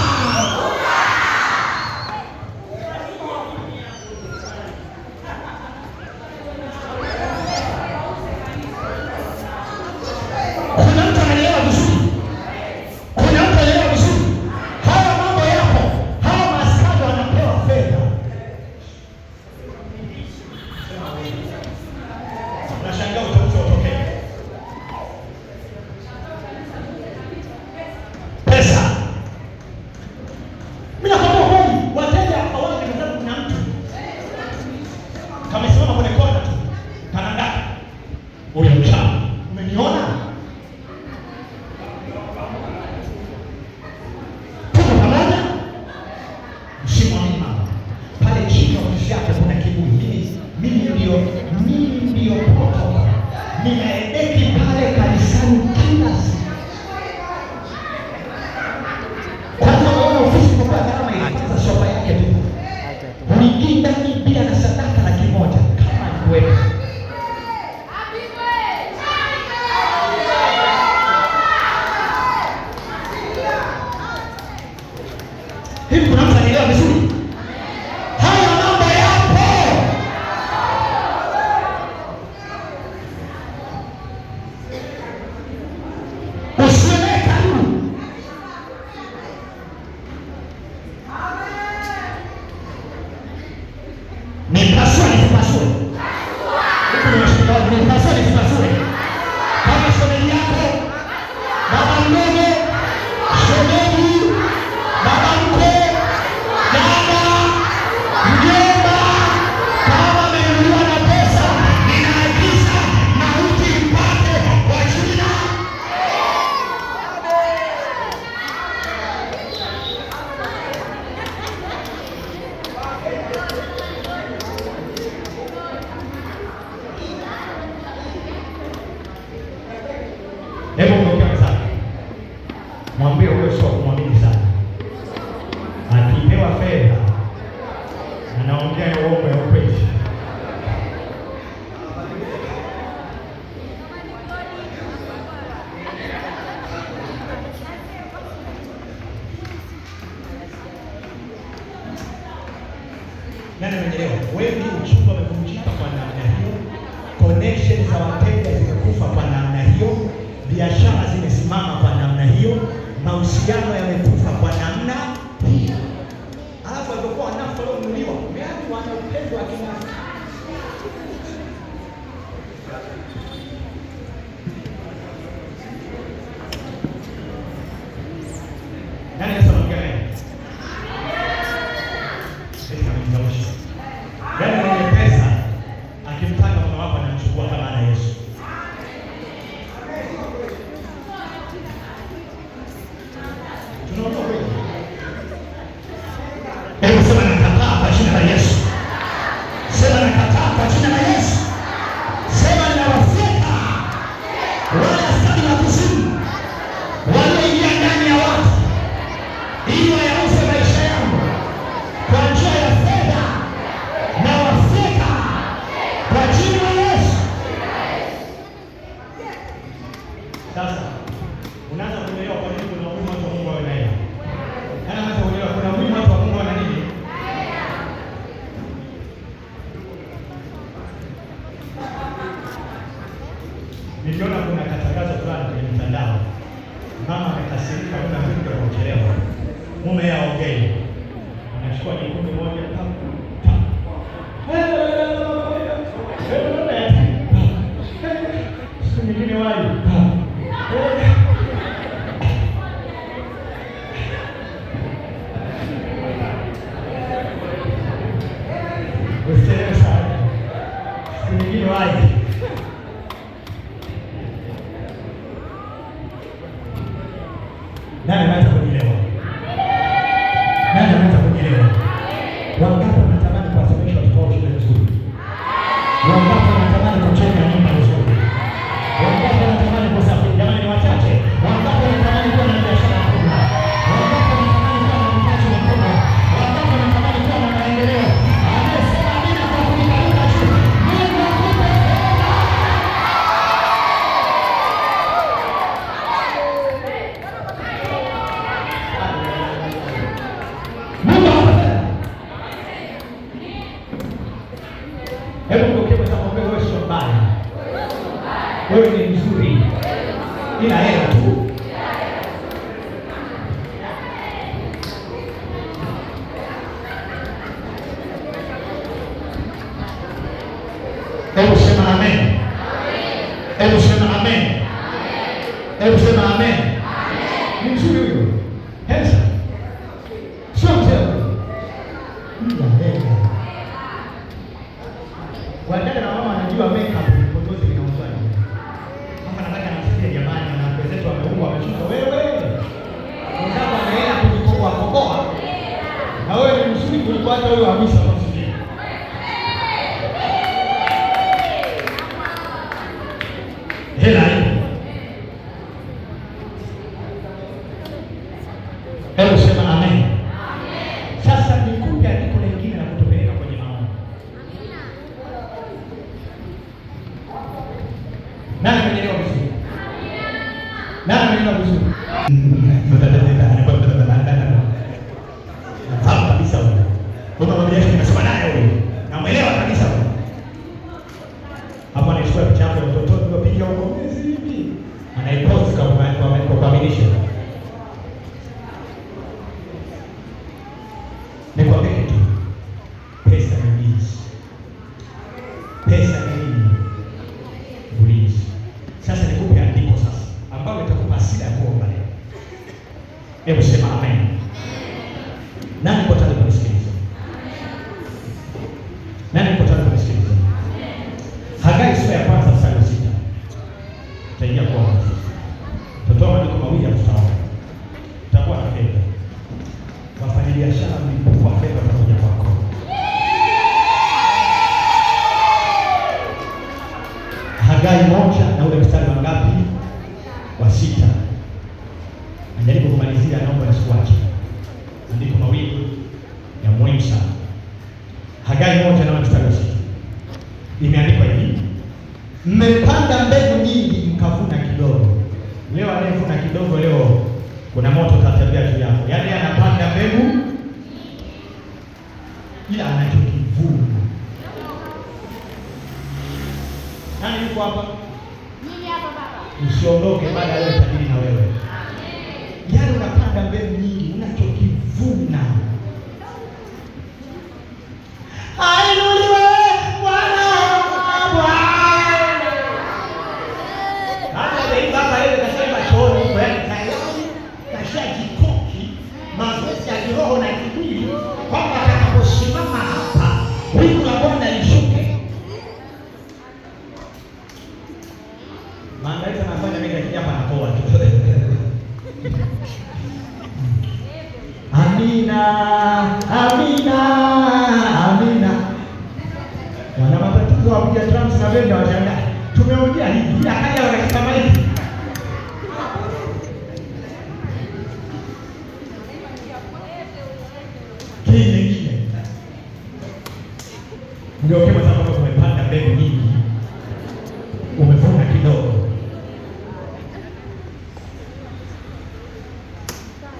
Kuna mtu anaelewa vizuri. Kuna mtu anaelewa vizuri. Haya mambo yapo. Hawa maaskari wanapewa fedha. Unashangaa utauza utokee. Pesa. Mimi nakwambia kweli, wateja hawana kitabu. Kuna mtu kamesimama kwenye kona tu. Kananda. Huyo mchana. Umeniona? Tuko pamoja? Msimwamini mama. Pale chini ya ofisi yake kuna kiburi. Mimi ndio protocol. Ninaendeki pale kanisani kila siku. Kwanza unaona ofisi kwa gharama inaanza sofa yake tu. Unaingia ndani bila na sadaka laki moja kama kweli. Hivi kuna mtu anaelewa vizuri? Haya mambo yapo. Usione karibu. Nipasue. Nipasue. Kama shemeji yako, baba mdogo, shemeji, baba mkwe, dada, mjomba, kama ameinuliwa na pesa, ninaagiza mauti mpate kwa jina. Hebu mwambie sana. Mwambie huyo sio kumwamini sana. Akipewa fedha anaongea ya uongo ya ukweli. Nani anaelewa? Wengi uchumi umevunjika kwa namna hiyo. Connection za wateja zimekufa kwa namna hiyo. Biashara zimesimama kwa namna hiyo. Mahusiano yamekufa kwa namna hiyo. Alafu walikuwa wanafu walionunuliwa, yaani wana upendo wa kinafiki. Nani anasema ngine? Yaani mwenye pesa akimtaka mama wako anamchukua kama ana Yesu. Tunaona kweli. Hebu sema nataka mmea ongei. Anachukua kikombe moja siku nyingine wali siku nyingine wali. Nani anaweza kunielewa? Nani anaweza kunielewa? Wangapi wanatamani kuwasomesha watoto wao shule nzuri? Wangapi wanatamani kujenga nyumba nzuri? Wangapi wanatamani kusafiri? Jamani, ni wachache. Wangapi wanatamani kuwa na biashara kubwa? Wangapi wanatamani kuwa na mtaji mkubwa? Wangapi wanatamani kuwa na maendeleo? Anasema amina kwa kuinuka juu. Mungu akupe hela. Hebu mkokee mtamwambia wewe sio mbaya. Wewe ni mzuri. Ila hela tu. Hebu sema amen. Hebu sema amen. Hebu sema amen. Ni mzuri huyo. Hesa. Sio mzee. Ila hela. Wadada na mama wanajua makeup ni potozi inauzwa. Hapa nataka nasikia jamani, na wenzetu wameungwa wameshuka wewe. Unataka ameenda kujikoboa koboa. Na wewe ni mzuri kuliko hata wewe Hamisa msijui. Hela hiyo. Hebu sema amen. Sasa nikupe andiko lingine na kutupeleka kwenye maombi. Nani amenelewa vizuri? Nani amenelewa vizuri? Nafahamu kabisa huyo. Kuna mmoja wake nimesoma naye huyo. Namuelewa kabisa huyo. Hapo anachukua picha yako ya mtoto uliyopiga huko mwezi hivi. Anaipost kwa kuaminisha. Nikwambie kitu. Pesa ni ulinzi. Pesa ni nini? Ulinzi. Sasa nikupe andiko sasa ambalo litakupa asili ya kuomba leo. Hebu sema amen. Nani kwa tayari kunisikiliza? Nani kwa tayari kunisikiliza? Hagai sura ya kwanza mstari wa 6. Tutaingia kwa wazi. Tutoa maandiko mawili ya tutaona. Tutakuwa na fedha. Wafanyabiashara mlipokuwa fedha pamoja kwako. Hagai 1 na ule mstari wa ngapi? Wa 6. Najaribu kumalizia, naomba nisikuache. Andiko mawili ya muhimu sana. Hagai 1 na mstari wa 6. Imeandikwa hivi: mmepanda mbegu nyingi mkavuna kidogo. Leo anayevuna kidogo leo kuna moto utatembea juu yako. Yaani anapanda mbegu ila anachokivuna. Nani yuko hapa? Mimi hapa baba. Usiondoke baada ya leo tajiri na wewe. Yaani unapanda mbegu nyingi, unachokivuna. Ainuliwe Bwana. Hata leo baba yeye kasema chooni kwa tayari kashajikoki mazoezi ya kiroho na kimwili kwamba atakaposimama hapa wingu la Bwana lishuke. Maandalizi anafanya mimi akija hapa natoa tu. Amina, amina, amina. Wana matatizo wapiga drums na benda washangaa. Tumeongea hivi, akaja wakashika maiki. Kile. Ndio kama sababu umepanda mbegu nyingi. Umevuna kidogo.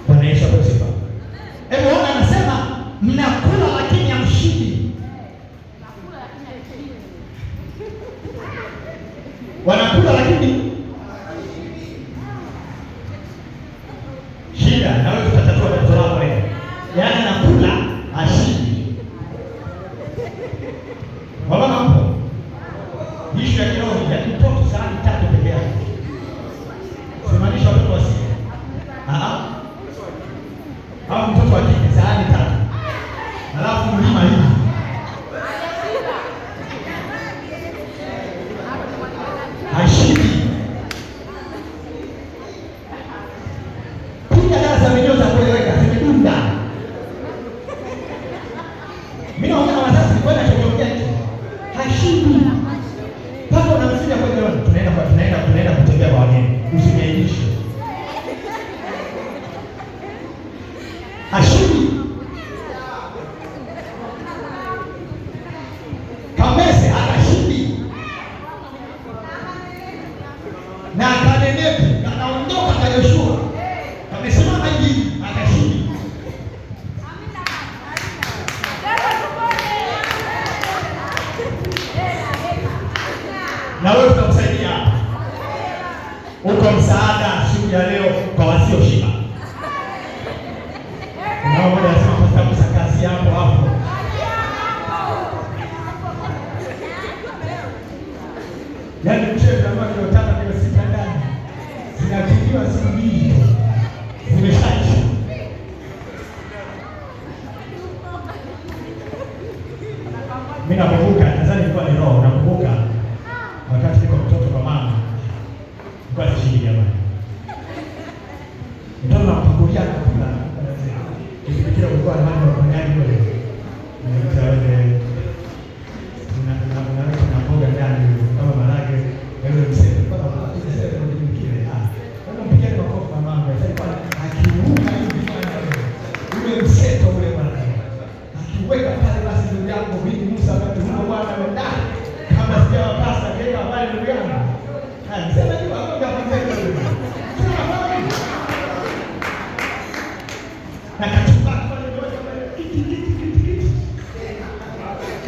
Bwana Yesu asifiwe. Hebu ona, anasema mnakula lakini hamshibi. Wanakula lakini shida. Na wewe tutatatua tatizo lako leo. Na wewe tutakusaidia hapa. Uko msaada siku ya leo kwa wasioshiba. Na wewe unasema kwa sababu kazi yako hapo. Yaani mchezo kama kilotaka kile sita ndani. Zinakidiwa siku mbili. Zimeshaisha. Mimi nakumbuka nadhani ilikuwa ni roho, nakumbuka wakati niko mtoto kwa mama. Kwa chini jamani. Ndio napakulia nakula. Kile ulikuwa na mama kwa ndani wewe. Nitawe na mboga ndani kama marage wewe mseme kwa sababu sasa ndio kile wewe mpigie kwa kofi mama sasa akiruka hivi ule mseto ule bwana akiweka pale basi ndio yangu vipi Musa akatuma bwana wenda kama sijawa pasta kenda pale ndio yangu sema ni wako kwa mzee wewe na kachukua pale ndio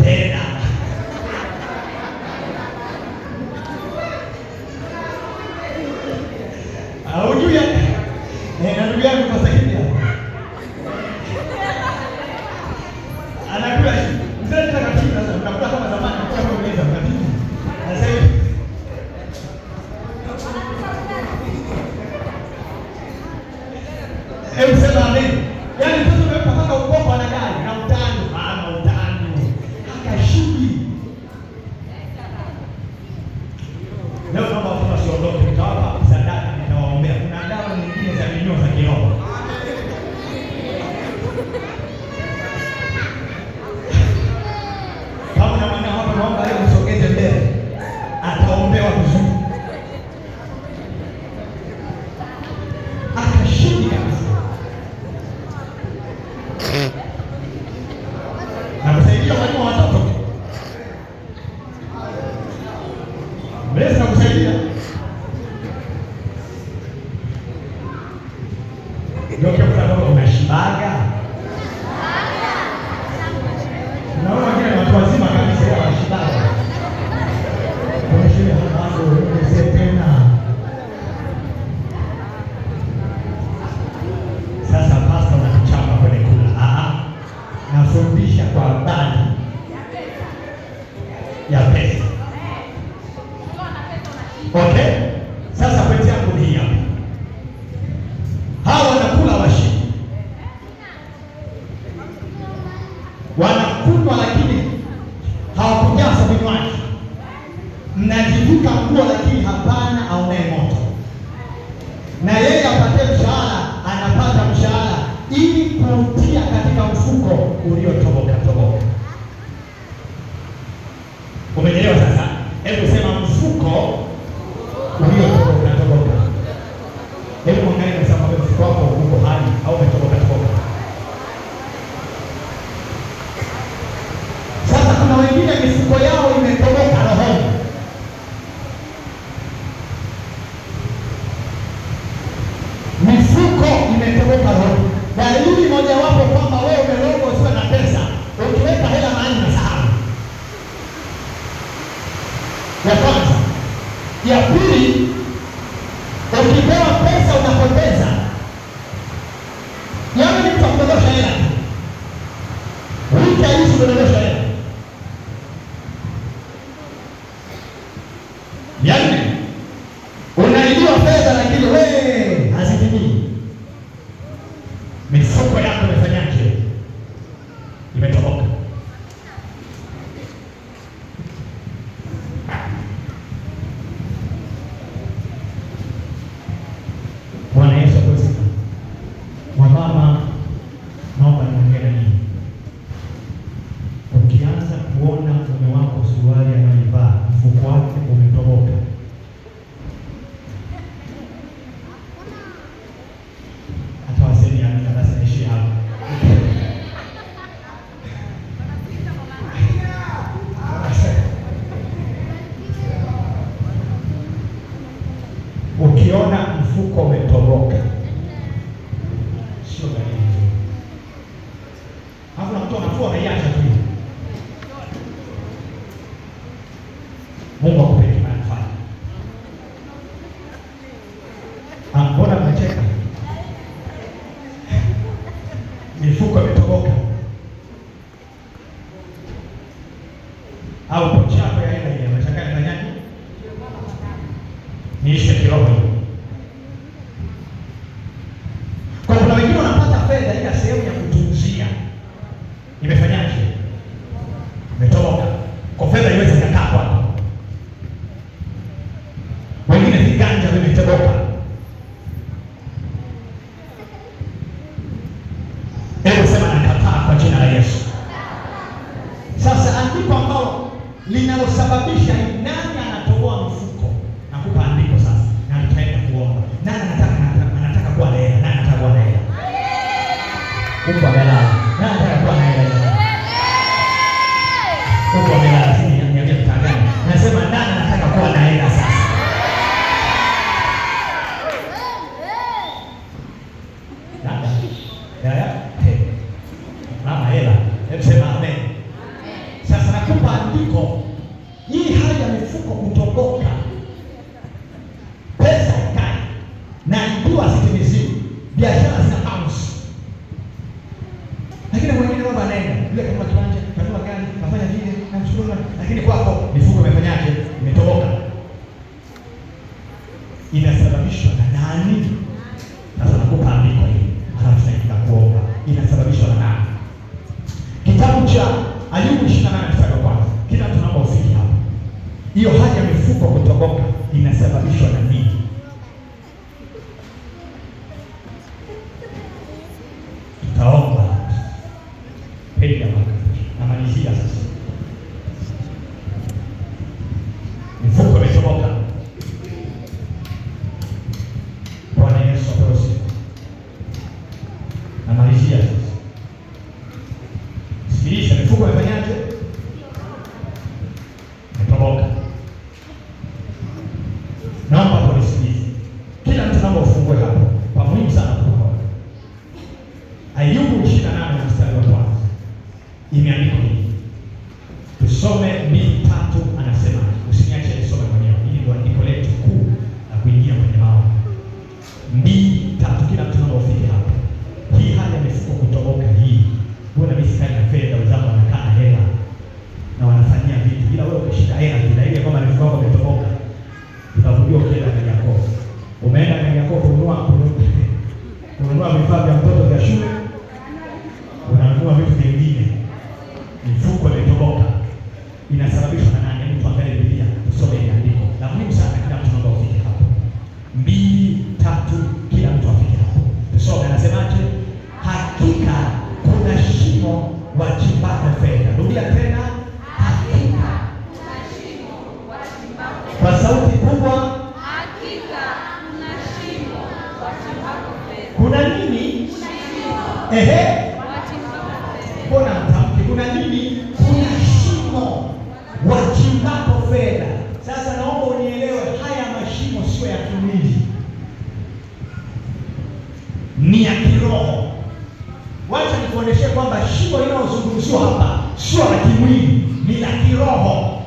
tena ujue na ndugu yangu kwa sakini anakula mzee mtakatifu sasa unakula kama zamani kwa kueleza mtakatifu sasa hivi sema amen. Yaani mtoto umempa mpaka ukopa na gari na utani mama utani akashudi leo naomba watu wasiondoke nitawapa sadaka nitawaombea kuna dawa nyingine za minyoo za kiroho kama na mwana hapa naomba leo msogeze mbele ataombewa vizuri akashudi kabisa na kusaidia walimu wa watoto mbele kusaidia ndio kwa unashibaga naona wengine watu wazima kabisa wanashibaga unashibaga hapo ndio tena sasa pasta na kuchapa kwenye kula nafundisha kwa habari ya pesa. Okay? Sasa pointi yangu ni hapa. Hawa wanakula washi. Wanakunywa lakini hawakujaza vinywaji. Mnajivuka nguo lakini hapana aonaye moto. Na yeye apate mshahara, anapata mshahara ili kutia katika mfuko uliotoboka toboka. Umeelewa sasa? Hebu sema mfuko uliotoboka toboka. Hebu mwangalie sasa kama mfuko wako uko hali au umetoboka toboka. Sasa kuna wengine mifuko yao imetoboka rohoni. Mifuko imetoboka rohoni. Dalili mojawapo kwamba wewe umelogwa usiwe na pesa, ukiweka hela mahali unasahau. Ya kwanza. Ya pili, ukipewa pesa unapoteza. Yaani ni mtu akudondosha hela. Wiki haishi kudondosha hela. Yaani unaidiwa fedha lakini wewe hazitimii. Mifuko yako imefanyaje? Imetoboka. imefanyaje? Imetoboka. Kwa fedha iweze kukaa hapo. Wengine viganja vimetoboka. Hebu sema nakataa kwa jina la Yesu. Sasa andiko ambalo linalosababisha nani anatoboa mfuko, nakupa andiko sasa, na tutaenda kuomba. Nani anataka kuwa na hela? Nani anataka kuwa na hela? Mungu amelala. Nani anataka kuwa na hela? Mungu amelala. Niambie mtangani. Nasema nani anataka kuwa na hela sasa? Dada. Dada. Mama hela. Hebu sema amen. Sasa nakupa andiko. Hii hali ya mifuko kutoboka, pesa ikai na ikiwa sitimizi, biashara zina bounce. Lakini mwingine baba anaenda yule kama kiwanja, kanua gari, kafanya vile na mshukuru, lakini kwako mifuko imefanyaje? Imetoboka. Inasababishwa na nani? Sasa nakupa andiko hili, halafu tunaenda kuomba. Inasababishwa na nani? Kitabu cha Ayubu 28 mstari wa kwanza. Kila mtu naomba ufike hapa. Hiyo hali ya mifuko kutoboka inasababishwa na nini? Tutaomba. Heri ya Bwana. Namalizia sasa. Mifuko imetoboka. Bwana Yesu apewe sifa. Namalizia sasa. Sikiliza, mifuko imefanyaje? Imetoboka. Naomba tulisikilize. Kila mtu naomba ufungue hapo. Kwa muhimu sana kutoka. Ayubu 28 mstari wa kwanza. Imeandikwa hivi. Tusome 2:3 anasema. Usiniache nisome mwenyewe. Hili ndio andiko letu kuu la kuingia kwenye maombi. 2:3 kila mtu naomba ufike hapo. Hii hali ya mifuko kutoboka hii. Mbona mimi sikai na fedha, wenzangu wanakaa na hela na wanafanyia vitu. Ila wewe ukishika hela bila ile kama mifuko yako imetoboka, utakuja kile ndani yako. Umeenda ndani yako kununua vifaa vya mtoto vya shule, unanunua vitu vingine. Mifuko imetoboka. Inasababishwa na nani? Mtu angalie Biblia, usome ile andiko. Na muhimu sana kila mtu naomba ufike hapo. 2:3 kila mtu afike hapo. Tusome anasemaje? Hakika kuna shimo wachimbapo fedha. Rudia tena. Hakika kuna shimo wachimbapo fedha. Kwa sauti kubwa. Hakika kuna shimo wachimbapo fedha. Kuna nini? Kuna shimo. Wachimbapo fedha. Kuna mtamki. Kuna nini? Kuna shimo wachimbapo fedha. Sasa naomba unielewe, haya mashimo sio ya kimwili, ni ya kiroho. Wacha nikuoneshe kwamba shimo linalozungumziwa hapa sio la kimwili, ni la kiroho.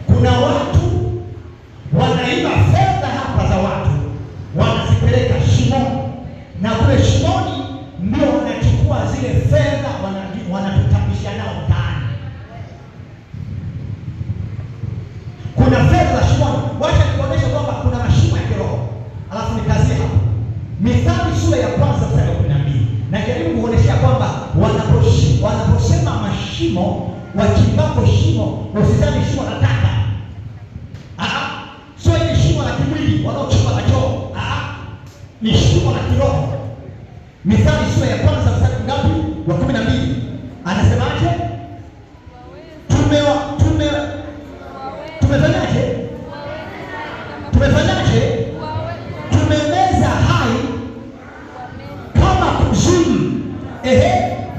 Kuna watu wanaiba fedha hapa za watu, wanazipeleka shimoni, na kule shimoni ndio wanachukua zile fedha, wanatutapisha nao ndani. Kuna fedha za shimoni. Wacha nikuoneshe kwamba kuna mashimo ya kiroho. Alafu nikazie hapa Mithali sura ya kwanza mstari wa 12. Najaribu kuoneshea kwamba wanaposema mashimo, wachimbapo shimo, usizani shimo la taka. Sio ile shimo la kimwili wanaochimba la choo. Ni shimo la kiroho. Mithali sura ya kwanza mstari ngapi? Wa 12. Anasemaje? Tumefanyaje? Tumemeza hai kama kuzimu,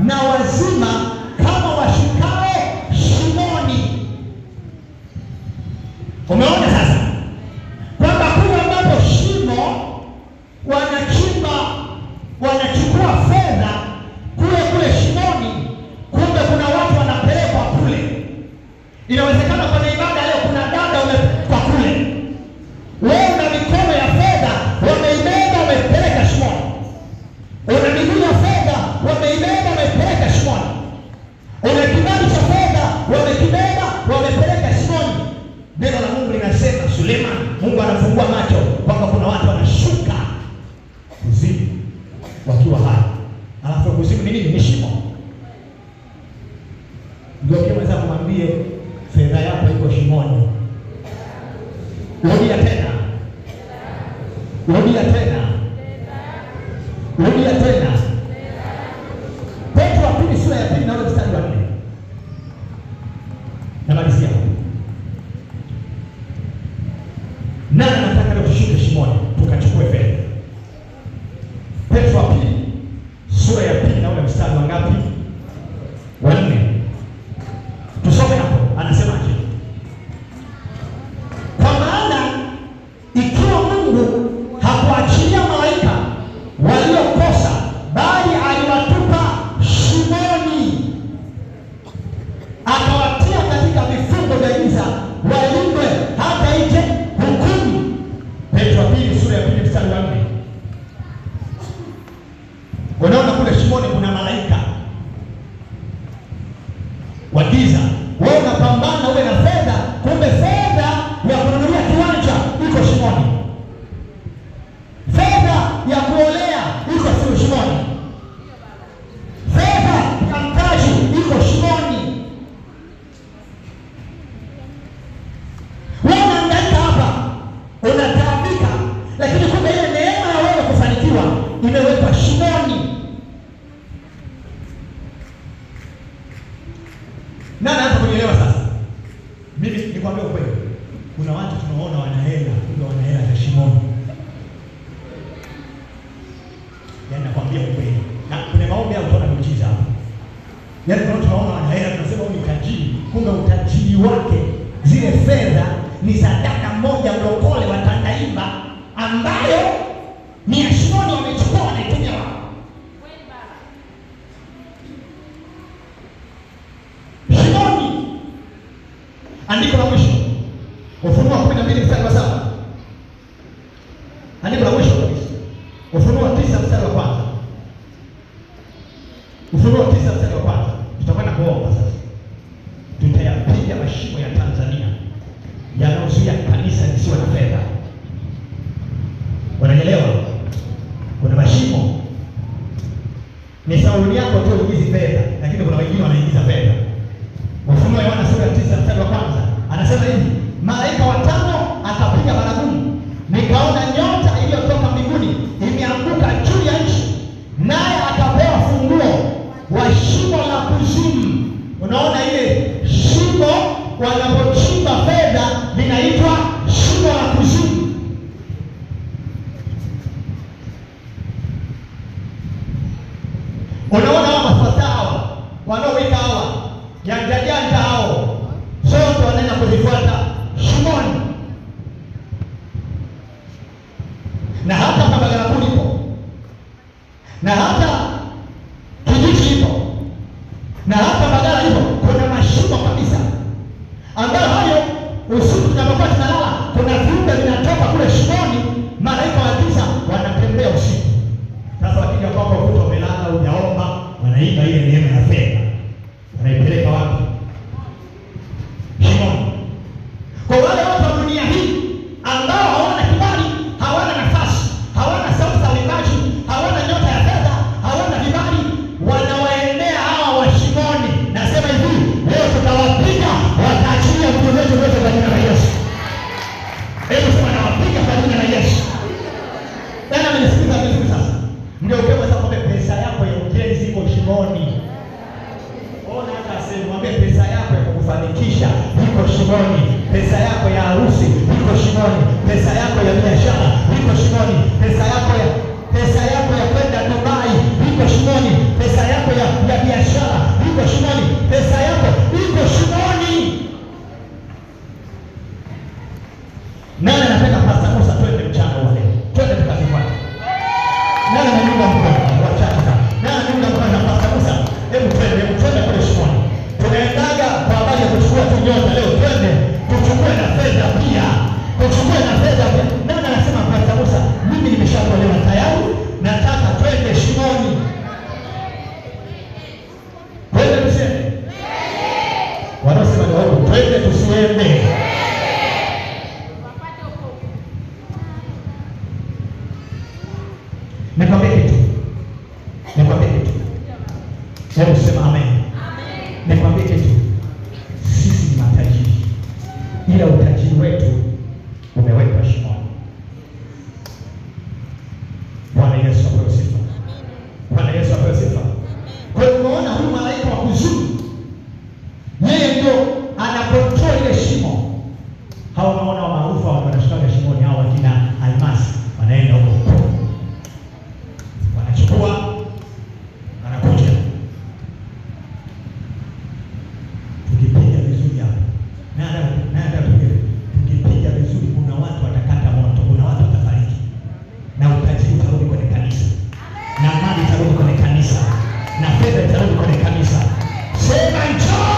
na wazima kama washukao shimoni. Umeona sasa kwamba kule ambapo shimo wanachimba, wanachukua fedha kule shimoni, kumbe kuna watu wanapelekwa kule. Inawezekana kwenye ibada leo kuna dada umepelekwa kule. Wewe una mikono ya fedha wameibeba, wamepeleka shimoni. Una miguu ya fedha wameibeba, wamepeleka shimoni. Una kibali cha fedha wamekibeba, wamepeleka shimoni. Neno la Mungu linasema Suleiman, Mungu anafungua macho kwamba kuna watu wanashuka kuzimu wakiwa hai. Alafu kuzimu ni nini? Ni shimo. mwambie fedha yako iko shimoni. Rudia tena, rudia tena, rudia tena. Petro wa pili sura ya 2 na ule mstari wa 4. Namalizia. Nani anataka leo tushike shimoni tukachukue fedha? Petro wa pili sura ya 2 na ule mstari wa ngapi? Wa 4. Tusome hapo, anasemaje? Kwa maana ikiwa Mungu hakuachilia malaika waliokosa, bali aliwatupa shimoni, akawatia katika vifungo vya giza, walindwe hata ije hukumu. Petro wa pili sura ya 2 mstari wa 4. Unaona kule shimoni kuna malaika wa giza. Wewe unapambana uwe na fedha, kumbe fedha ya kununulia kiwanja iko shimoni. Fedha ya kuolea iko shimoni. Fedha ya mtaji iko shimoni. Wewe unahangaika hapa, unataabika, lakini kumbe ile neema ya wewe kufanikiwa imewekwa shimoni. Nani hapa kunielewa sasa? Mimi nikwambia ukweli. Kuna watu tunaona wana hela, kumbe wana hela za shimoni. Yaani nakwambia ukweli. Na kuna maombi au tuna miujiza hapa. Yaani kuna tunaona wana hela, tunasema huyu ni tajiri, kumbe utajiri wake zile fedha ni za dada mmoja mlokole wa Tandaimba ambayo ni ya shimoni, wamechukua wanaitumia wao. Andiko la mwisho, Ufunuo 12 mstari wa 7. Andiko la mwisho kabisa, Ufunuo 9 mstari wa 1. Ufunuo 9 mstari wa 1. Tutakwenda kuomba sasa. Tutayapiga mashimo ya Tanzania yanayozuia kanisa lisiwe na fedha. Unanielewa? Kuna mashimo. Ni sauli yako tu uingize fedha, lakini kuna wengine wanaingiza fedha. Ufunuo Yohana sura ya 9 mstari wa 1 anasema hivi, malaika wa 5 akapiga baragumu, nikaona nyota iliyotoka mbinguni imeanguka juu ya nchi, naye akapewa funguo wa shimo la kuzimu. Unaona ile shimo wanapochimba fedha linaitwa shimo la kuzimu. Unaona hawa mafata hawa wanaoweka hawa janja hao sote wanaenda kuzifuata shimoni. Na hata Mbagala ipo, na hata Kijiji ipo, na hata Mbagala ipo. Kuna mashimo kabisa ambayo hayo usiku tunapokuwa tunalala, kuna viumbe vinatoka kule shimoni, malaika wa giza wanatembea usiku. Sasa wakija kwako ukuta umelala unaomba, wanaiba ile neema ya fedha, wanaipeleka wapi? Shimoni. Kwa wale watu wa dunia hii ambao hawana kibali, hawana nafasi, hawana sauti za uimbaji, hawana nyota ya fedha, hawana vibali, wanawaendea hawa wa shimoni. Nasema hivi, leo tutawapiga, wataachilia mkono wetu wote kwa jina la Yesu. Hebu sema nawapiga kwa jina la Yesu. Tena mnisikiza vizuri sasa. Ndio ukiwa sasa kwa pesa yako ya ujenzi iko shimoni. Ona hata sema mwambie pesa yako ya kukufanikisha iko shimoni. Pesa yako ya harusi iko shimoni. Pesa yako ya biashara iko shimoni. Pesa yako ya kwenda Dubai iko shimoni. Pesa yako ya biashara iko shimoni. Pesa yako iko shimoni. Nani anapenda Pastor Musa twende mchana wale? Twende tukazifuate. Nani ananiunga mkono? Wachache sana. Nani ananiunga mkono na Pastor Musa? Hebu twende kule shimoni. Tunaendaga kwa habari ya kuchukua tu nyota leo, twende tuchukue na fedha pia. Tuchukue na fedha pia. Nani anasema Pastor Musa, mimi nimeshaolewa tayari, nataka twende shimoni. Twende tusiende? Wanaosema ni wao, twende tusiende. Nikwambie kitu. Hebu sema amen. Nikwambie kitu. ya utajiri wetu umewekwa shimoni. Bwana Yesu apewe sifa. Bwana Yesu apewe sifa. Kwa hiyo unaona huyu malaika wa kuzimu, yeye ndio anakontrol ile shimo. Hao unaona maarufu wanashikaga shimoni, hao wakina Almasi wanaenda huko, wanachukua, wanakuja. Tukipiga vizuri hapo, nada tukipiga vizuri, kuna watu watakata moto, kuna watu watafariki, na utajiri utarudi kwenye kanisa, na mali itarudi kwenye kanisa, na fedha itarudi kwenye kanisa. Sema njoo.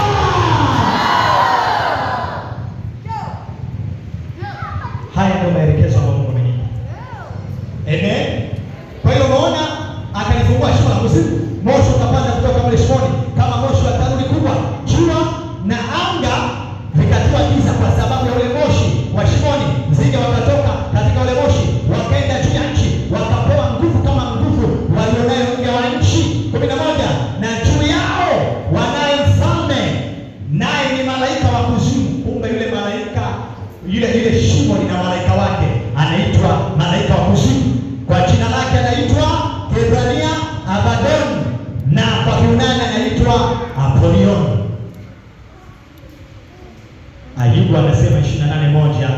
Haya ndio maelekezo ambayo Mungu amenipa. Amen. Kwa hiyo unaona, akanifungua shimo la kuzimu, moshi ukapanda kutoka mle shimoni kama moshi wa tanuri kubwa, jua na anga vikatiwa giza kwa sababu ya ule moshi wa shimoni. Nzige wakatoka katika ule moshi, wakaenda juu ya nchi, wakapewa nguvu kama nguvu walionayo nge wa nchi. 11, na juu yao wanaye mfalme, naye ni malaika wa kuzimu. Kumbe yule malaika, ile shimo lina malaika wake, anaitwa malaika wa kuzimu. Kwa jina lake anaitwa Hebrania Abaddon, na kwa Kiunani anaitwa Apollyon. Ayubu anasema 28:1